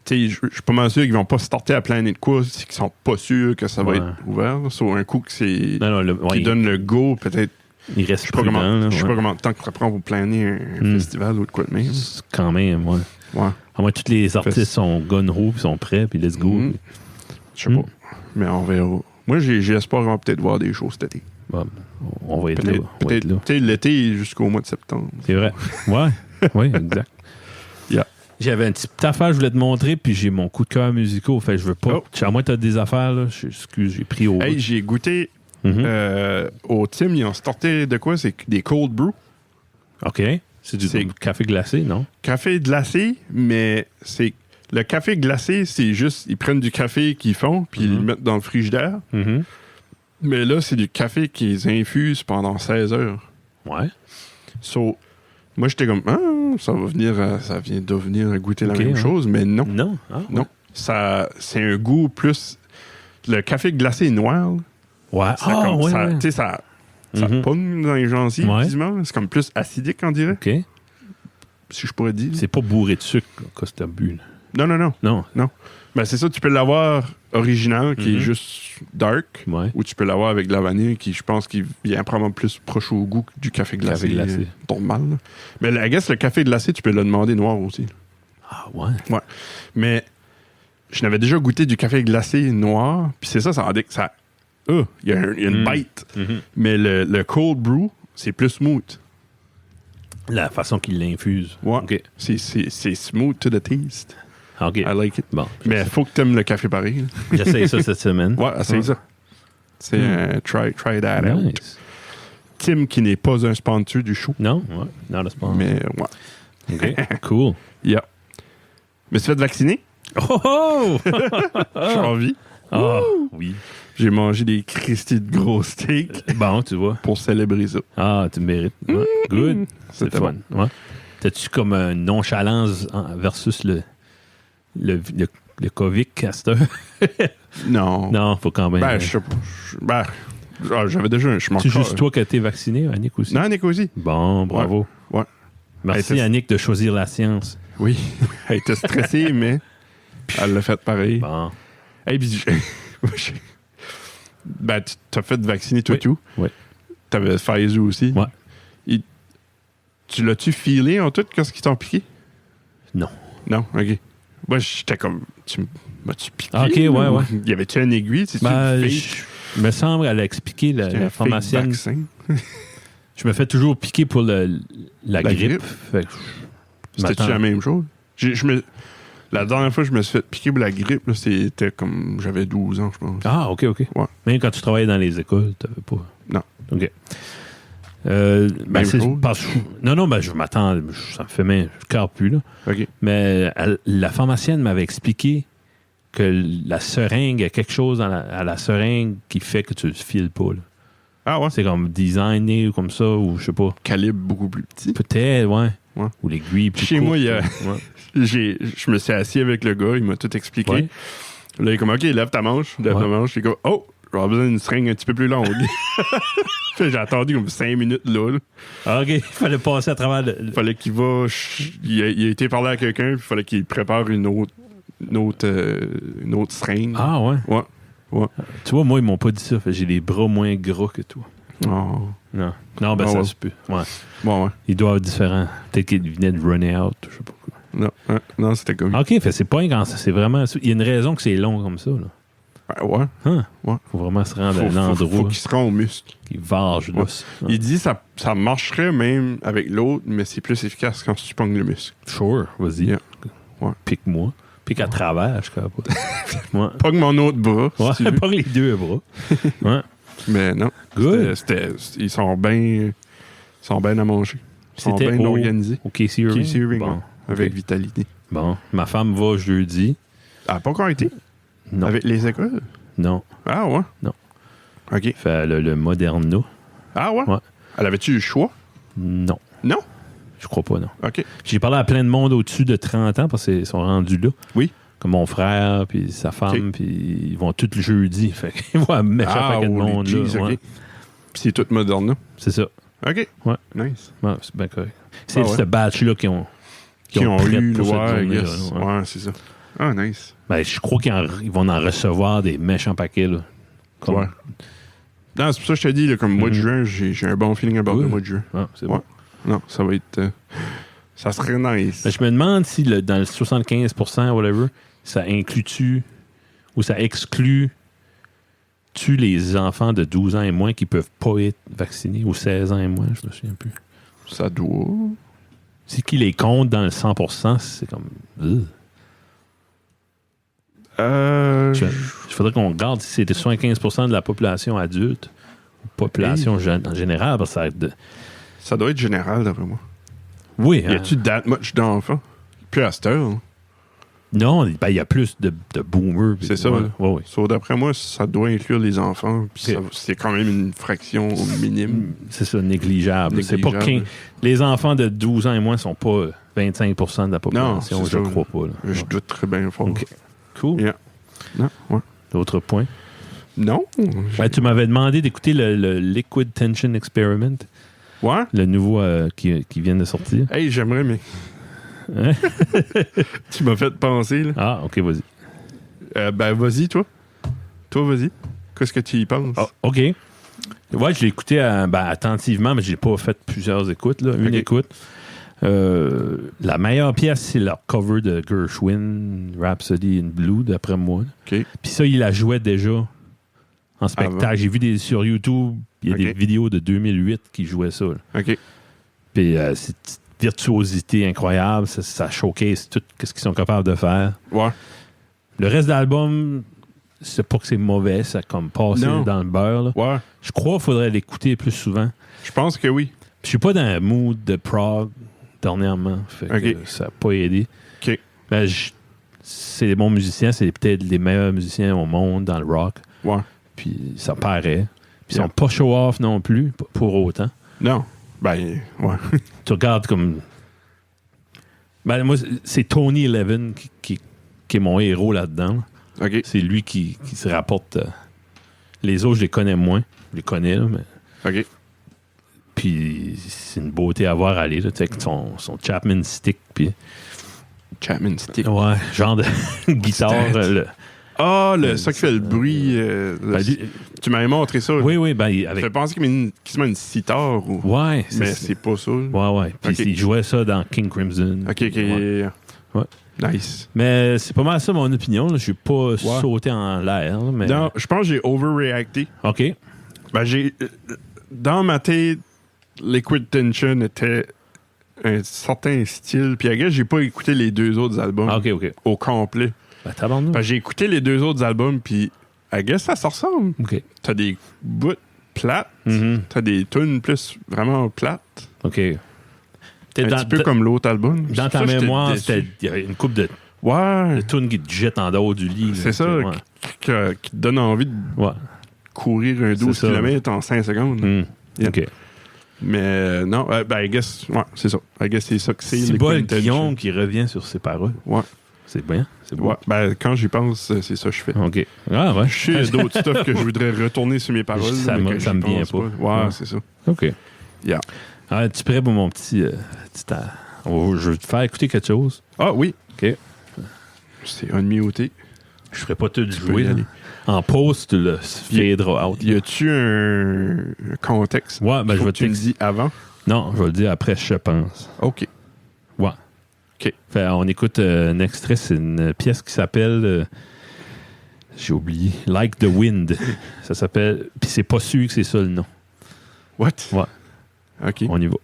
Tu sais, je suis pas mal sûr qu'ils vont pas starter à planer de quoi si ils sont pas sûrs que ça va être ouvert. Sur un coup que c'est... qui donne le go, peut-être... Il reste je sais pas comment de temps que ça prend pour planer un festival ou de quoi de même. Quand même, ouais. À moins tous les artistes sont gun-ho, puis sont prêts, puis let's go. Je sais pas. Mais on verra. Moi, j'ai espoir qu'on va peut-être voir des choses cet été. Bon, on va être peut-être là. Peut-être l'été jusqu'au mois de septembre. C'est vrai. Ouais. Oui, exact. Yeah. J'avais une petite affaire que je voulais te montrer, puis j'ai mon coup de cœur musical. Fait je veux pas. À moins que tu as des affaires, là. Excuse, j'ai pris au. Hey, j'ai goûté au Tim, ils ont starté de quoi? C'est des cold brew. OK. C'est du café glacé, non? Café glacé, mais c'est. Le café glacé, c'est juste. Ils prennent du café qu'ils font, puis ils le mettent dans le frigidaire. Mais là, c'est du café qu'ils infusent pendant 16 heures. Ouais. So, moi, j'étais comme, ça vient de venir goûter la même chose, mais non. Non? Non. C'est un goût plus... Le café glacé noir. Ouais. Tu sais, ça pogne dans les gencives, quasiment. C'est comme plus acidique, on dirait. OK. Si je pourrais dire. C'est pas bourré de sucre, quand c'est un but. Non. Ben, c'est ça, tu peux l'avoir original, qui est juste dark, ou tu peux l'avoir avec de la vanille, qui, je pense, qui vient probablement plus proche au goût du café glacé. Normal. Là. Mais I guess, le café glacé, tu peux le demander noir aussi. Ah, ouais? Ouais. Mais je n'avais déjà goûté du café glacé noir, puis c'est ça dit que ça... il y a une bite. Mais le cold brew, c'est plus smooth. La façon qu'il l'infuse. Ouais. Okay. C'est smooth to the taste. OK. I like it. Bon, mais il faut que tu aimes le café pareil. J'essaye ça cette semaine. Ouais, essaye ça. C'est try that out. Tim, qui n'est pas un sponsor du show. Non, not a sponsor. Mais ouais. OK, cool. Yeah. Mais tu fais te vacciner? Oh! J'ai envie. Oui. J'ai mangé des cristis de gros steaks. Bon, tu vois. Pour célébrer ça. Ah, tu mérites. Ouais. Good. C'est fun. Bon. Ouais. T'as-tu comme une nonchalance versus le COVID caster? Non. Non, faut quand même. J'avais déjà je C'est juste toi qui as été vacciné, Annick aussi? Non, Annick aussi. Bon, bravo. Ouais. Merci, Annick, de choisir la science. Oui. Elle était stressée, mais elle l'a fait pareil. Bon. Hey, puis tu t'as fait vacciner toi tout. Oui. T'avais Pfizer aussi. Ouais. Tu l'as-tu filé en tout, qu'est-ce qu'ils t'ont piqué? Non. Non? OK. Moi, j'étais comme... M'as-tu piqué? OK, ouais. Y avait-tu une aiguille? Il me semble qu'elle a expliqué la pharmacienne. Je me fais toujours piquer pour la grippe. C'était-tu la même chose? La dernière fois que je me suis fait piquer pour la grippe, là, c'était comme... J'avais 12 ans, je pense. Ah, OK. Ouais. Même quand tu travaillais dans les écoles, t'avais pas... Non. OK. Je m'attends, ça me fait même, je carre plus, là. OK. Mais la pharmacienne m'avait expliqué que la seringue, il y a quelque chose à la seringue qui fait que tu le files pas, là. Ah ouais? C'est comme designé ou comme ça, ou je sais pas. Calibre beaucoup plus petit. Peut-être, ouais. Ou l'aiguille plus Chez courte, moi, je me suis assis avec le gars, il m'a tout expliqué. Ouais. Là, il est comme, OK, lève ta manche. Lève ta manche. Il est comme, j'aurais besoin d'une seringue un petit peu plus longue. J'ai attendu comme 5 minutes là. OK, il fallait passer à travers Il fallait qu'il va... Il a été parler à quelqu'un, puis il fallait qu'il prépare une autre seringue. Ah ouais? Ouais. Tu vois, moi, ils m'ont pas dit ça. J'ai les bras moins gras que toi. Oh. Non, ben ça se peut. Ouais. Bon, ouais. Ils doivent être différents. Peut-être qu'ils venaient de runner out, je sais pas quoi. Non, c'était comme... OK, c'est pas quand c'est vraiment... Il y a une raison que c'est long comme ça, là. Ben ouais. Hein? Ouais. Faut vraiment se rendre à un endroit faut qu'il se rende au muscle. qui varge l'os. Ouais. Il dit que ça marcherait même avec l'autre, mais c'est plus efficace quand tu pognes le muscle. Sure, vas-y. Yeah. Ouais. Pique-moi. Pique à travers, je crois pas. Ouais. Pogne mon autre bras. Si tu veux. Pas les deux bras. Ouais. Mais non. Good. Ils sont bien à manger. Ils sont C'était bien organisés. au Casey Irving. Casey Irving, Bon. ouais, avec Ok. Vitalité. Bon. Ma femme va jeudi. Elle n'a pas encore été? Non. Avec les écoles? Non. Ah ouais? Non. OK. Fait le Moderna. Ah ouais? Ouais. Elle avait-tu eu le choix? Non. Non? Je crois pas, non. OK. J'ai parlé à plein de monde au-dessus de 30 ans parce qu'ils sont rendus là. Oui. Comme mon frère, puis sa femme, puis ils vont tout le jeudi. Fait qu'ils vont un méchant paquet de monde là. OK. Ouais. Puis c'est tout Moderna. C'est ça. OK. Ouais. Nice. Ouais, c'est bien correct. C'est Ah ouais. ce batch-là qui ont eu prêt pour cette ouais, journée-là, yes. là, ouais. Ouais, c'est ça. Ah, nice. Ben, je crois qu'ils vont en recevoir des méchants paquets. Là. Comme- Ouais. Non, c'est pour ça que je te dis, là, comme mois de juin, j'ai un bon feeling about le mois de juin. Ah, c'est Ouais. bon. Non, ça va être... ça serait nice. Ben, je me demande si dans le 75%, whatever, ça inclut-tu ou ça exclut-tu les enfants de 12 ans et moins qui peuvent pas être vaccinés ou 16 ans et moins, je me souviens plus. Ça doit... Si qui les compte dans le 100%, c'est comme... Il faudrait qu'on regarde si c'était 75% de la population adulte ou population en général. Parce que ça doit être général, d'après moi. Oui. Y a-tu that much d'enfants? Puis à cette heure, hein? Non, ben, il y a plus de boomers. C'est ça. Ouais, là. ouais. So, d'après moi, ça doit inclure les enfants. Puis Ok. c'est quand même une fraction au minime. C'est ça, négligeable. C'est pas Négligeable. les enfants de 12 ans et moins sont pas 25% de la population, Non, je c'est ça. crois pas. Là. Je Ouais. doute très bien fort. Ok. Cool. Yeah. Non, ouais. D'autres points? Non? Ben, tu m'avais demandé d'écouter le Liquid Tension Experiment, Ouais? le nouveau qui vient de sortir. Hey, j'aimerais, mais... Hein? Tu m'as fait penser, là. Ah, OK, vas-y. Ben, vas-y, toi. Toi, vas-y. Qu'est-ce que tu y penses? Ah, OK. Ouais, je l'ai écouté attentivement, mais je n'ai pas fait plusieurs écoutes. Là. Une OK. écoute. La meilleure pièce, c'est leur cover de Gershwin, Rhapsody in Blue, d'après moi. OK. Puis ça, il la jouait déjà en spectacle. Avant. J'ai vu sur YouTube, il y a OK. des vidéos de 2008 qui jouaient ça. Là. OK. Puis c'est une virtuosité incroyable. Ça showcase tout ce qu'ils sont capables de faire. Ouais. Le reste de l'album, c'est pas que c'est mauvais, ça a comme passé Non. dans le beurre. Là. Ouais. Je crois qu'il faudrait l'écouter plus souvent. Je pense que oui. Je suis pas dans un mood de prog dernièrement. Fait que OK. ça n'a pas aidé. OK. Ben, c'est des bons musiciens, c'est peut-être les meilleurs musiciens au monde dans le rock. Ouais. Puis ça paraît. Puis ils Yeah. sont pas show-off non plus, pour autant. Non. Ben, ouais. Tu regardes comme... Ben, moi, c'est Tony Levin qui est mon héros là-dedans. OK. C'est lui qui se rapporte... Les autres, je les connais moins. Je les connais, là, mais... OK. Puis c'est une beauté à voir aller, là, tu sais, avec son Chapman Stick, puis... Chapman Stick. Ouais, genre de guitare. Ah, ça qui fait le bruit. Tu m'avais montré ça. Oui, ben, Ça avec... fait penser quasiment une sitar. Ou... Ouais, Mais c'est pas ça. Ouais. Puis Ok. il jouait ça dans King Crimson. OK. Ouais. Ouais. Nice. Mais c'est pas mal ça, mon opinion. Je suis pas sauté en l'air, là, mais... Non, je pense que j'ai overreacté. OK. Ben, dans ma tête, Liquid Tension était un certain style. Puis, à gars, j'ai pas écouté les deux autres albums OK. au complet. Ben, tabarnou. Ben, j'ai écouté les deux autres albums, puis, à gars, ça se ressemble. OK. T'as des bouts plates, Mhm. t'as des tunes plus vraiment plates. OK. Un Peut-être petit peu comme l'autre album. dans C'est ta ça que j'étais mémoire, déçu. il y avait une coupe de Ouais, tunes qui te jettent en dehors du lit. là, c'est ça, tu sais, qui te donne envie de Ouais. courir un 12 C'est ça. km en 5 secondes. Hmm. Yeah. OK. Mais non, ben, I guess, ouais, c'est ça. I guess c'est ça que c'est. C'est Liquid Bol Tension. Guillaume qui revient sur ses paroles. Ouais. C'est bien. C'est bon. Ouais. Ben, quand j'y pense, c'est ça que je fais. OK. Ah, ouais. Je sais, il y a d'autres stuff que je voudrais retourner sur mes paroles. Ça mais me- que ça j'y me vient pense pas. Ouais, Ouais. c'est ça. OK. Yeah. Alors, tu es prêt pour mon petit temps? Je vais te faire écouter quelque chose. Ah oui. OK. C'est unmuté. Je ferai pas tout peux jouer. y là. aller. En pause, tu le faderas out. Y a-tu un contexte? Ouais, ben, je Faut vais que tu me te dis avant. Non, je vais le dire après, je pense. OK. Ouais. OK. Fait, on écoute un extrait, c'est une pièce qui s'appelle J'ai oublié. Like the Wind. Ça s'appelle... Puis c'est pas sûr que c'est ça le nom. What? Ouais. OK. On y va.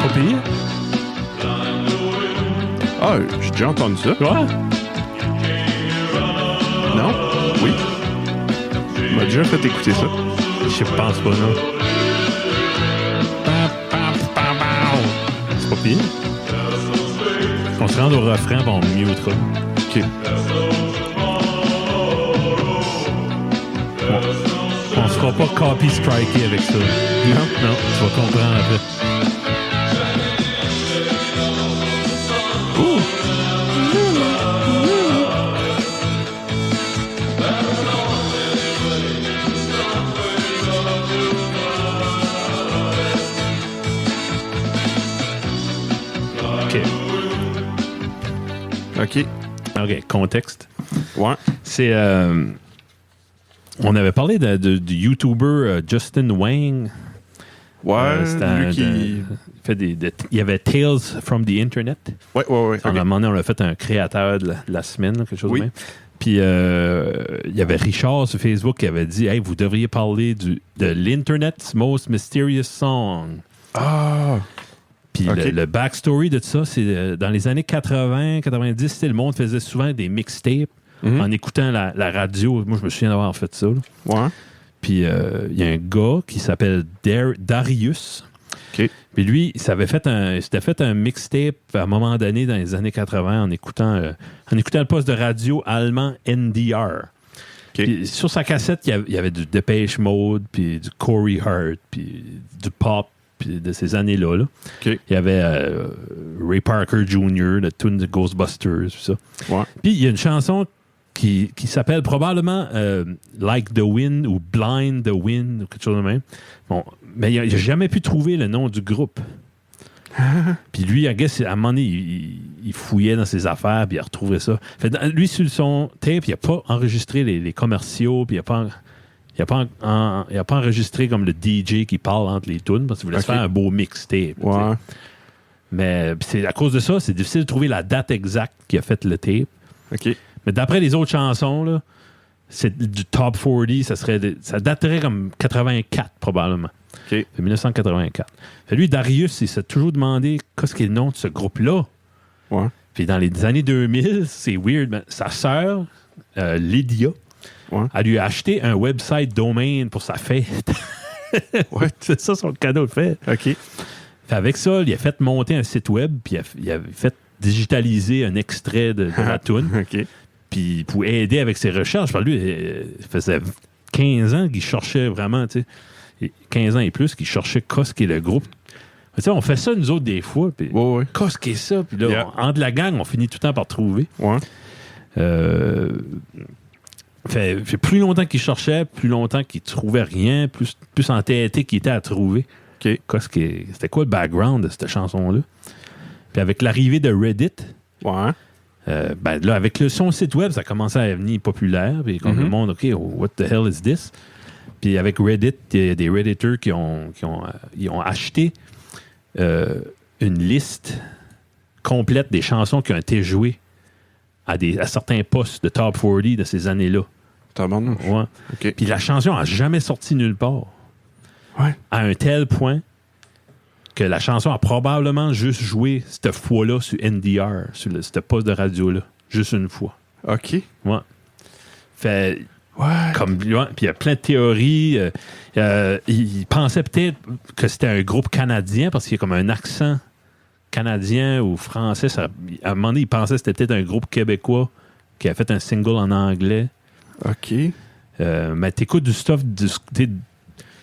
Pas pire? Ah, j'ai déjà entendu ça. Ouais. Non? Oui. Il m'a déjà fait écouter ça. Je pense pas, non. C'est pas pire. On se rend au refrain, bon, mieux autre. OK. On se fera pas copy striker avec ça. Non? Non, tu vas comprendre après. OK, contexte. Ouais. C'est... on avait parlé du YouTuber Justin Wang. Ouais, lui qui... il y avait Tales from the Internet. Ouais. À un moment donné, on a fait un créateur de la semaine, quelque chose de même. Puis il y avait Richard sur Facebook qui avait dit « Hey, vous devriez parler de l'Internet's Most Mysterious Song. » Ah! Puis le backstory de tout ça, c'est dans les années 80, 90, le monde faisait souvent des mixtapes en écoutant la radio. Moi, je me souviens d'avoir fait ça. Là. Ouais. Puis il y a un gars qui s'appelle Darius. OK. Puis lui, il s'était fait un mixtape à un moment donné dans les années 80 en écoutant le poste de radio allemand NDR. Puis sur sa cassette, il y avait du Depeche Mode, puis du Corey Hart, puis du pop, puis de ces années-là. Là. Okay. Il y avait Ray Parker Jr., le tune de Ghostbusters, tout ça. Ouais. Puis il y a une chanson qui s'appelle probablement Like the Wind ou Blind the Wind ou quelque chose de même. Bon, mais il n'a jamais pu trouver le nom du groupe. Puis lui, I guess, à un moment donné, il fouillait dans ses affaires, puis il a retrouvé ça. Fait, lui, sur son tape, il n'a pas enregistré les commerciaux, puis il n'a pas enregistré comme le DJ qui parle entre les tunes, parce qu'il voulait se faire un beau mixtape. Ouais. Mais c'est à cause de ça, c'est difficile de trouver la date exacte qui a fait le tape. OK. Mais d'après les autres chansons, là, c'est du top 40, ça daterait comme 84 probablement. OK. 1984. Fait lui, Darius, il s'est toujours demandé qu'est-ce qu'est le nom de ce groupe-là. Ouais. Puis dans les années 2000, c'est weird, mais sa sœur, Lydia, elle lui a acheté un website domain pour sa fête. Ouais. C'est ça son cadeau de fête. OK. Fait avec ça, il a fait monter un site web, puis il a fait digitaliser un extrait de la tune. OK. Puis pour aider avec ses recherches, parce que lui, il faisait 15 ans qu'il cherchait vraiment, tu sais, 15 ans et plus, qu'il cherchait qu'est-ce qu'est le groupe. Tu sais, on fait ça nous autres des fois, puis qu'est-ce qu'est ça? Puis là, entre la gang, on finit tout le temps par trouver. Ouais. Fait plus longtemps qu'il cherchait, plus longtemps qu'il trouvait rien, plus entêté qu'il était à trouver. OK. C'était quoi le background de cette chanson-là? Puis avec l'arrivée de Reddit, ben là, avec son site web, ça commençait à devenir populaire. Puis comme le monde, OK, what the hell is this? Puis avec Reddit, il y a des Redditors qui ont acheté une liste complète des chansons qui ont été jouées à certains postes de Top 40 de ces années-là. Ouais. Okay. Puis la chanson n'a jamais sorti nulle part. Ouais. À un tel point que la chanson a probablement juste joué cette fois-là sur NDR, sur ce poste de radio-là. Juste une fois. OK. Ouais. Fait... Ouais. Puis il y a plein de théories. Il pensait peut-être que c'était un groupe canadien parce qu'il y a comme un accent canadien ou français. À un moment donné, il pensait que c'était peut-être un groupe québécois qui a fait un single en anglais. OK. Mais t'écoutes du stuff...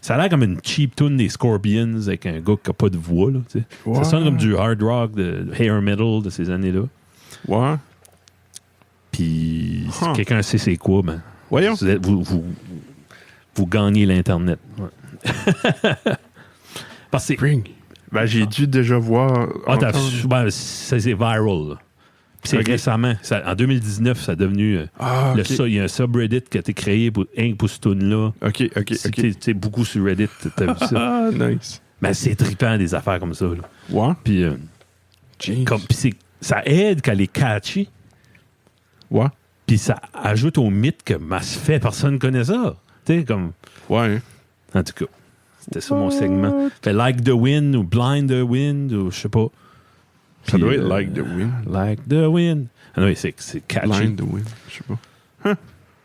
ça a l'air comme une cheap tune des Scorpions avec un gars qui n'a pas de voix. Là, ça sonne comme du hard rock, de hair metal de ces années-là. Ouais. Puis si quelqu'un sait c'est quoi, ben... Voyons. Vous gagnez l'Internet. Ouais. Parce que ben, j'ai dû déjà voir... c'est viral. Là. C'est récemment. En 2019, ça a devenu... il y a un subreddit qui a été créé pour ce tune-là. OK. C'est beaucoup sur Reddit, t'as vu ça. Ah, nice. Mais c'est trippant, des affaires comme ça. Là. Ouais. Puis ça aide qu'elle est catchy. Ouais. Puis ça ajoute au mythe que Mass Effect, personne ne connaît ça. Tu sais, comme... Ouais. En tout cas, c'était ça mon segment. Fait Like the Wind ou Blind the Wind ou je sais pas. Ça doit être Like the Wind. Like the Wind. Ah non, c'est catchy. Blind the Wind, je sais pas.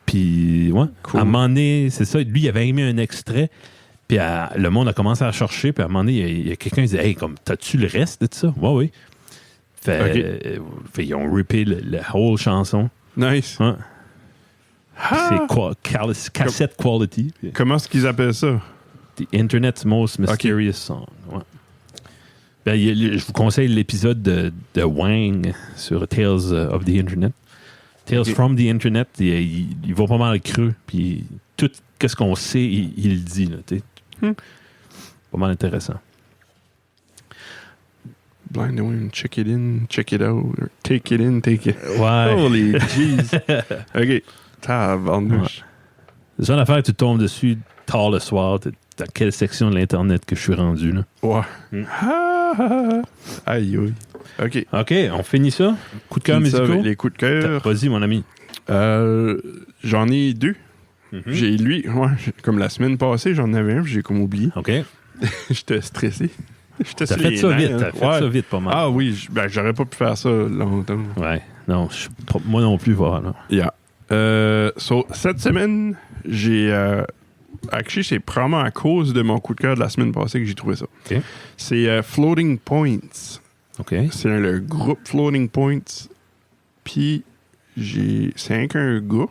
Puis, ouais. Cool. À un moment donné, c'est ça. Lui, il avait aimé un extrait. Puis le monde a commencé à chercher. Puis à un moment donné, il y a quelqu'un qui disait Hey, comme, t'as-tu le reste de ça? Ouais, oui. Fait ils ont rippé la whole chanson. Nice. Ouais. C'est cassette quality. Comment est-ce qu'ils appellent ça? The Internet's Most Mysterious Song. Ouais. Ben, je vous conseille l'épisode de Wang sur Tales of the Internet. Tales from the Internet. Il va pas mal creux. Puis tout ce qu'on sait, il le dit. Là, pas mal intéressant. Blind the Wind, check it in, check it out. Take it in, take it. Ouais. Holy jeez. OK. Tabarnouche. C'est ça l'affaire, tu tombes dessus tard le soir. Dans quelle section de l'Internet que je suis rendu, là? Ouais. Aïe, aïe. OK. OK, on finit ça. Coup de cœur musicaux. Les coups de cœur. Vas-y, mon ami. J'en ai 2. J'ai lui, comme la semaine passée, j'en avais un, puis j'ai comme oublié. OK. J'étais stressé. T'as fait ça vite. T'as fait ça vite, pas mal. Ah oui, j'aurais pas pu faire ça longtemps. Ouais. Non, moi non plus, voilà. Yeah. Cette semaine, j'ai... actually, c'est probablement à cause de mon coup de cœur de la semaine passée que j'ai trouvé ça. Okay. C'est Floating Points. OK. C'est le groupe Floating Points. Puis, c'est un gars.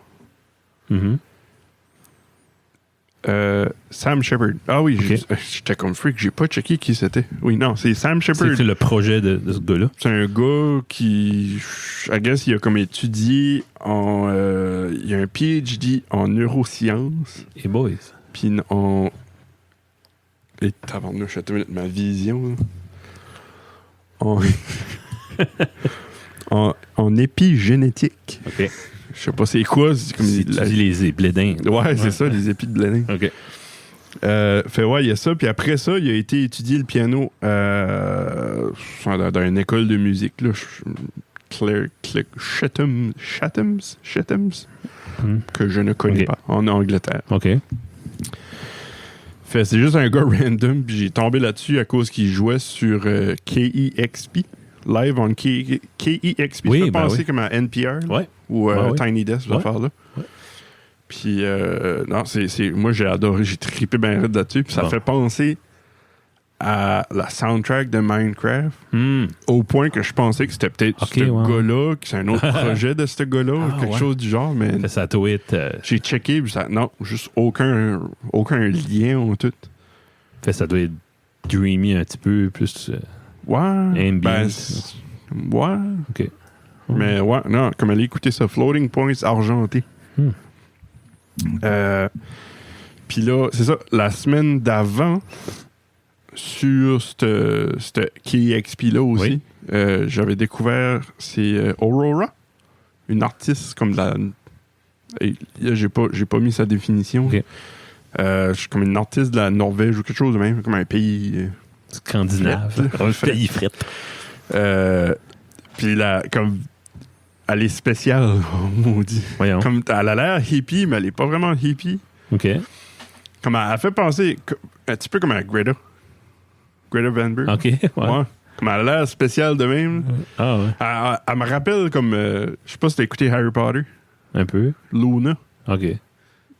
Mm-hmm. Sam Shepard. Ah oui, okay. J'étais comme freak, j'ai pas checké qui c'était. Oui, non, c'est Sam Shepard. C'est le projet de ce gars-là. C'est un gars qui, I guess, il a comme étudié en... il a un PhD en neurosciences. Et boys. Puis en... Et tabarnouche, attends une minute, ma vision. En épigénétique. OK. Je sais pas c'est quoi. C'est comme les blédins. Ouais, c'est ça, les épis de blédin. OK. Il y a ça. Puis après ça, il a été étudier le piano dans une école de musique. Là, Chetham's, que je ne connais pas, en Angleterre. OK. C'est juste un gars random, puis j'ai tombé là-dessus à cause qu'il jouait sur KEXP. Live on KEXP. Oui, je peux penser oui. comme à NPR. Là, ouais. Ou oui. Tiny Desk, cette affaire-là. Ouais. Puis, non, moi, j'ai adoré, j'ai trippé bien raide là-dessus. Puis ça fait penser à la soundtrack de Minecraft, au point que je pensais que c'était peut-être ce gars-là, que c'est un autre projet de ce gars-là, quelque chose du genre. Mais ça doit être... j'ai checké, puis non, juste aucun lien en tout. Ça doit être dreamy un petit peu, plus... ambiance. Ouais. OK. Mais ouais, non, comme aller écouter ça, Floating Points argenté. Puis là, c'est ça, la semaine d'avant, sur cette KEXP-là aussi, j'avais découvert, c'est Aurora, une artiste comme de la... J'ai pas mis sa définition. Okay. Je suis comme une artiste de la Norvège ou quelque chose de même, comme un pays... scandinave. Un pays fret. Puis là, comme... Elle est spéciale, maudit. Voyons. Comme elle a l'air hippie, mais elle est pas vraiment hippie. OK. Comme elle fait penser un petit peu comme à Greta. Greta Van Berg. OK, ouais. Comme elle a l'air spéciale de même. Ah ouais. Elle me rappelle comme... je sais pas si t'as écouté Harry Potter. Un peu. Luna. OK.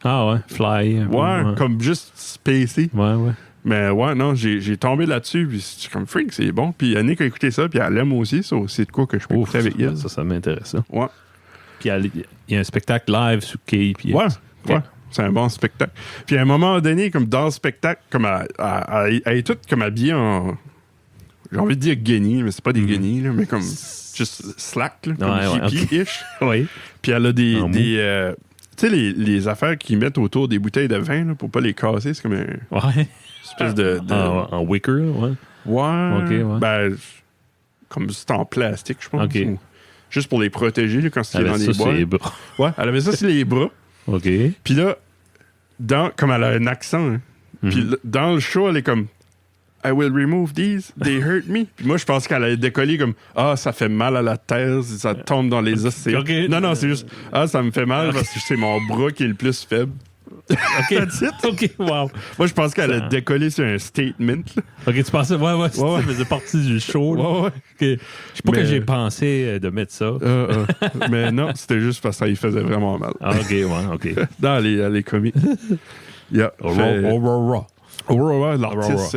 Ah ouais, Fly. Ouais, comme juste spacey. Ouais. Mais ouais, non, j'ai tombé là-dessus, puis c'est comme freak, c'est bon. Puis Annick a écouté ça, puis elle aime aussi, ça, c'est de quoi que je peux écouter avec elle. Ça m'intéresse. Ça. Ouais. Puis il y a un spectacle live sur KPX. Ouais, c'est un bon spectacle. Puis à un moment donné, comme dans le spectacle, comme elle est toute comme habillée en... J'ai envie de dire guenilles, mais c'est pas des guenilles, là, mais comme juste slack, là, comme hippie-ish. Oui. Puis elle a des tu sais, les affaires qu'ils mettent autour des bouteilles de vin là, pour pas les casser, c'est comme un espèce de... En wicker, ouais. Ouais. OK, ouais. Ben, comme c'est en plastique, je pense. OK. juste pour les protéger là, quand c'était dans les bois. Les bras. Ouais, elle avait ça sur les bras. OK. Puis là, comme elle a un accent, hein, puis dans le show, elle est comme I will remove these, they hurt me. Puis moi, je pense qu'elle a décollé comme ça fait mal à la tête, ça tombe dans les os. Okay. Non, c'est juste ça me fait mal parce que c'est mon bras qui est le plus faible. OK. OK, wow. Moi, je pense qu'elle a décollé sur un statement. Là. OK, tu pensais, ça faisait partie du show. Là. Ouais. Okay. Je sais pas que j'ai pensé de mettre ça. Mais non, c'était juste parce que ça lui faisait vraiment mal. OK, OK. Dans les comiques. Yeah. Aurora, l'artiste,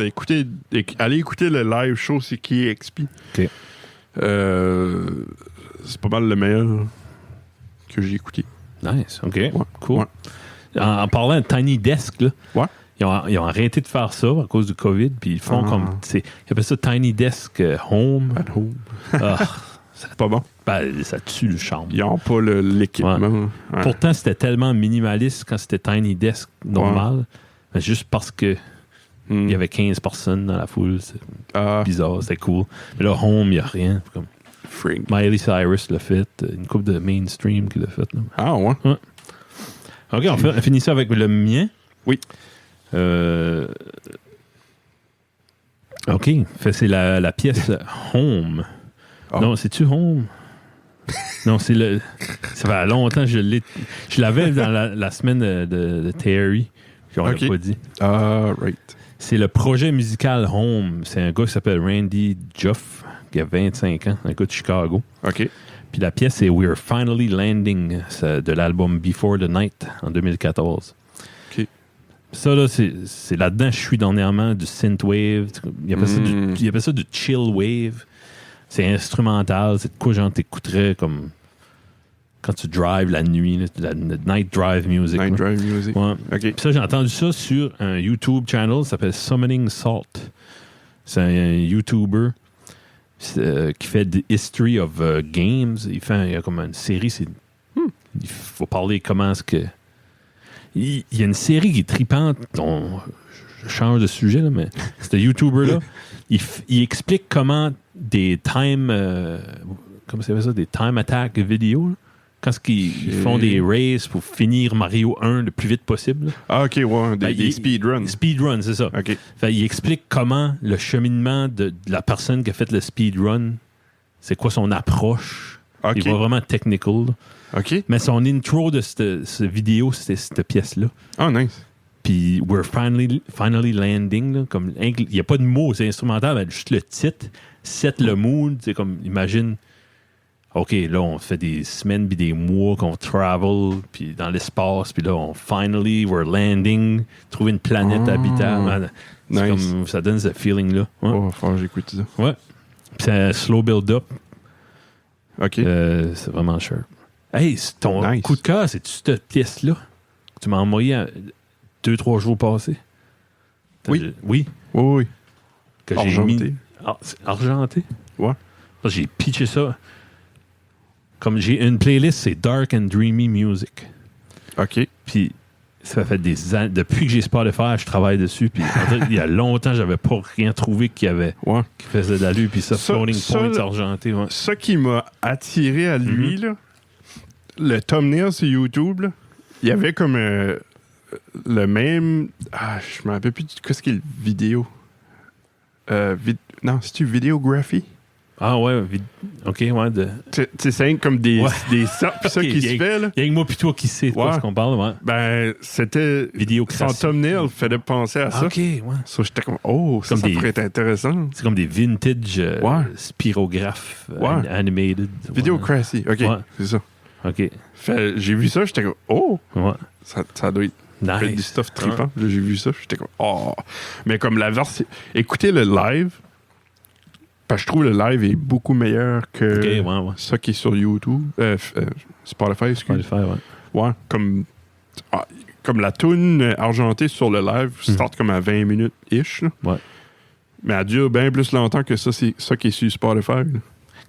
allez écouter le live show, c'est KEXP. OK. C'est pas mal le meilleur que j'ai écouté. Nice, OK. Ouais. Cool. Ouais. En parlant de Tiny Desk, là, ouais. Ils ont arrêté de faire ça à cause du COVID, puis ils font comme. Ils appellent ça Tiny Desk Home. At home. C'est pas bon. Ben, ça tue le charme. Ils n'ont pas l'équipement. Ouais. Ouais. Pourtant, c'était tellement minimaliste quand c'était Tiny Desk normal. Mais juste parce que il y avait 15 personnes dans la foule. C'est bizarre, c'était cool. Mais là, Home, il n'y a rien. Comme Miley Cyrus l'a fait. Une couple de mainstream qui l'a fait. Là. Ah ouais? OK, on finit ça avec le mien. Oui. OK, c'est la pièce Home. Oh. Non, c'est-tu Home? Non, c'est le... Ça fait longtemps que je l'avais dans la semaine de Terry. On l'a pas dit. Right. C'est le projet musical Home. C'est un gars qui s'appelle Randy Juff, qui a 25 ans, un gars de Chicago. OK. Puis la pièce, c'est We're Finally Landing, de l'album Before the Night, en 2014. OK. Ça, là, c'est là-dedans, je suis dernièrement du synthwave. Il appelle ça du chill wave. C'est instrumental. C'est de quoi, genre, t'écouterais comme quand tu drives la nuit, là, la night drive music. Night drive music. Ouais. OK. Puis ça, j'ai entendu ça sur un YouTube channel qui s'appelle Summoning Salt. C'est un YouTuber qui fait the history of games. Il y a comme une série. Il faut parler comment est-ce que... Il y a une série qui est tripante. Je change de sujet, là, mais ce YouTuber-là, il explique comment des time... comment ça s'appelle ça? Des time attack vidéos, là. Quand ils font des races pour finir Mario 1 le plus vite possible. Là. Ah, OK, ouais. Des speedruns. Speedruns, c'est ça. OK. Il explique comment le cheminement de la personne qui a fait le speedrun, c'est quoi son approche. Okay. Il va vraiment technical. Là. OK. Mais son intro de cette vidéo, c'était cette pièce-là. Oh, nice. Puis We're finally landing. Là, comme, il n'y a pas de mots, c'est instrumental, mais juste le titre, set le mood. C'est comme, imagine... OK, là, on fait des semaines puis des mois qu'on travel puis dans l'espace, puis là, we're landing, trouver une planète habitable. Nice. Comme, ça donne ce feeling-là. Ouais. Oh, faut que j'écoute ça. Ouais. Puis c'est un slow build-up. OK. C'est vraiment cher. Hey, ton coup de cœur, c'est-tu cette pièce-là que tu m'as envoyé 2-3 jours passés? Oui. Oui? Oui. Que argenté. Argenté? Ouais. J'ai pitché ça. Comme j'ai une playlist, c'est Dark and Dreamy Music. OK. Puis ça fait des années. Depuis que j'ai Spotify, je travaille dessus. Puis il y a longtemps, j'avais pas rien trouvé qui faisait de l'allure. Puis ça, Floating Points argenté. Ouais. Ça qui m'a attiré à lui, là, le thumbnail sur YouTube, là, il y avait comme le même... je me rappelle plus qu'est-ce qu'est le vidéo. Non, c'est-tu vidéographie? Ah ouais, OK, ouais. C'est comme des sorts pis ça qui se fait, là. Il y a que moi pis toi qui sait de ce qu'on parle, ouais. Ben, c'était... Son thumbnail faisait penser à ça. OK, ouais. So, j'étais comme, ça pourrait être intéressant. C'est comme des vintage spirographes animated. Videocracy, OK, c'est ça. OK. J'ai vu ça, j'étais comme, ouais. Ça doit être... Nice. Du stuff trippant. J'ai vu ça, j'étais comme, Mais comme la version... Écoutez le live... Parce que je trouve le live est beaucoup meilleur que ça qui est sur YouTube. Spotify, excuse. Spotify, ouais. Comme la toune argentée sur le live start comme à 20 minutes-ish. Là. Ouais. Mais elle dure bien plus longtemps que ça, c'est ça qui est sur Spotify. Là.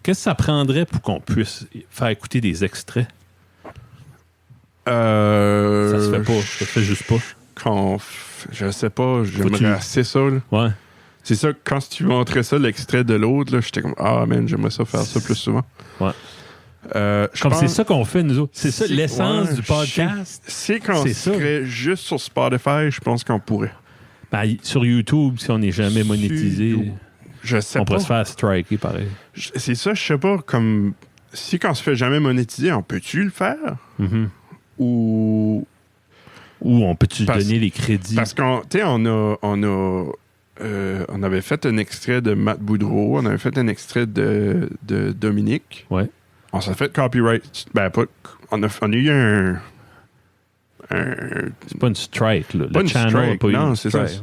Qu'est-ce que ça prendrait pour qu'on puisse faire écouter des extraits? Ça se fait pas. Ça se fait juste pas. Je sais pas. J'aimerais assez ça. Là. Ouais. C'est ça, quand tu montrais ça, l'extrait de l'autre, là, j'étais comme, man, j'aimerais ça faire ça plus souvent. Ouais. C'est ça qu'on fait, nous autres. C'est ça, l'essence du podcast. C'est qu'on serait juste sur Spotify, je pense qu'on pourrait. Ben, sur YouTube, si on n'est jamais monétisé, je sais on pourrait se faire striker pareil. C'est ça, je sais pas, comme si quand on se fait jamais monétiser, on peut-tu le faire? Mm-hmm. Ou on peut-tu donner les crédits? Parce qu'on on avait fait un extrait de Matt Boudreau, on avait fait un extrait de Dominique. Ouais. On s'est fait copyright. Ben, pas. On a eu un. C'est pas une strike, là. Pas le channel strike, n'a pas eu non, une c'est strike. ça.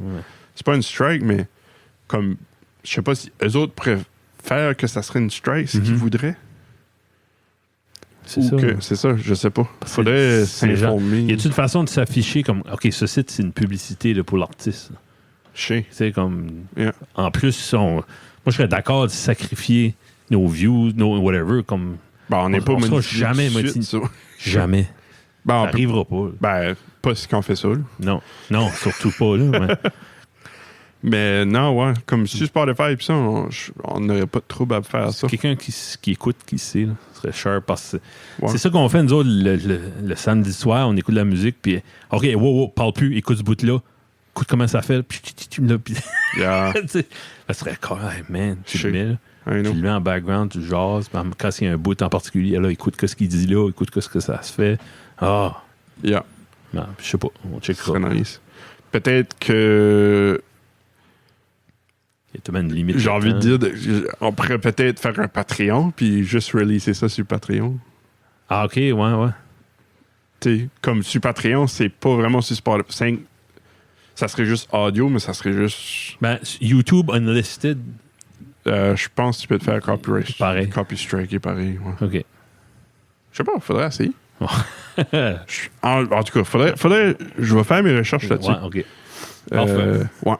C'est pas une strike, mais comme. Je sais pas si eux autres préfèrent que ça serait une strike, c'est qu'ils voudraient. C'est ça. C'est ça, je sais pas. Faudrait s'informer. Y a-t-il une façon de s'afficher comme. OK, ce site, c'est une publicité là, pour l'artiste. Je sais. C'est comme. Yeah. En plus, moi, je serais d'accord de sacrifier nos views, nos whatever, comme. Ben, on n'est pas monétisé. Jamais monétisé. Jamais. Ben, ça n'arrivera pas. Ben, pas si qu'on fait ça. Là. Non, surtout pas. Là, mais non, ouais. Comme sur Spotify, pis ça, on n'aurait pas de trouble à faire ça. Quelqu'un qui écoute, qui sait, là, serait cher parce que c'est ça qu'on fait, nous autres, le samedi soir, on écoute de la musique, puis OK, wow, parle plus, écoute ce bout-là. Écoute comment ça fait. Puis yeah. Ça serait quand même, man. Tu le mets, là. Tu le mets en background, tu jases. Quand il y a un bout en particulier, là, écoute ce qu'il dit là, écoute ce que ça se fait. Ah! Yeah. Non, je sais pas. On checkera. C'est nice. Peut-être que. Il y a tellement une limite. J'ai envie de dire, on pourrait peut-être faire un Patreon, puis juste releaser ça sur Patreon. Ah, OK, ouais. T'sais, comme sur Patreon, c'est pas vraiment sur Spotify. Ça serait juste audio, mais ça serait juste. Ben, YouTube Unlisted. Je pense que tu peux te faire copyright. Pareil. Copy strike, pareil. Ouais. OK. Je sais pas, faudrait essayer. En tout cas, faudrait. Je vais faire mes recherches là-dessus. Ouais, OK. Parfait. Ouais.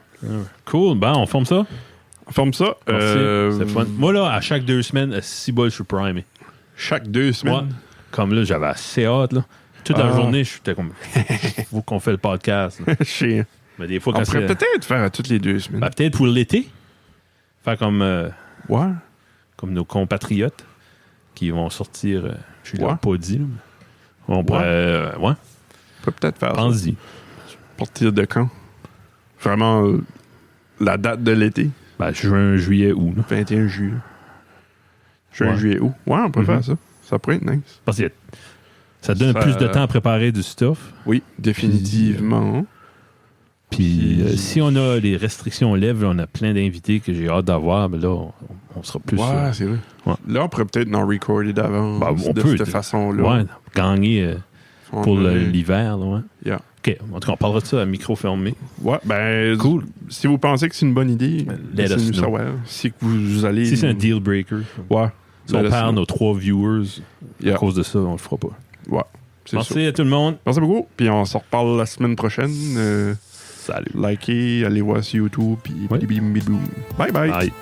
Cool. Ben, on forme ça. On forme ça. C'est fun. Moi, là, à chaque 2 semaines, 6 balles, je suis primé. Chaque 2 semaines? Ouais. Comme là, j'avais assez hâte, là. Toute la journée, j'étais comme. Faut qu'on fait le podcast. Chiant. Mais des fois, on pourrait peut-être faire à toutes les 2 semaines. Ben, peut-être pour l'été. Faire comme. Ouais. Comme nos compatriotes qui vont sortir. Je ne l'ai pas dit, là. On pourrait. Ouais. On peut peut-être faire Pense-y. Partir de quand? Vraiment, la date de l'été? Ben, juin, juillet, août. Là. 21 juillet. Juin, juillet, août. Ouais, on peut faire ça. Ça pourrait être nice. Parce que ça donne plus de temps à préparer du stuff. Oui, définitivement. Puis si on a les restrictions lèvres, on a plein d'invités que j'ai hâte d'avoir, mais là, on sera plus... Ouais, c'est vrai. Ouais. Là, on pourrait peut-être non recorder d'avant. Ben, on de peut, cette façon-là. Ouais, gagner pour l'hiver. Là, ouais. Yeah. OK. En tout cas, on parlera de ça à micro fermé. Ouais, ben... Cool. Si vous pensez que c'est une bonne idée, laissez-nous savoir. Si vous allez... Si c'est un deal breaker. Ouais. Si on perd nos 3 viewers à cause de ça, on le fera pas. Ouais. Merci à tout le monde. Merci beaucoup. Puis on se reparle la semaine prochaine. Salut. Likez, allez voir sur YouTube. Puis bye bye. Bye.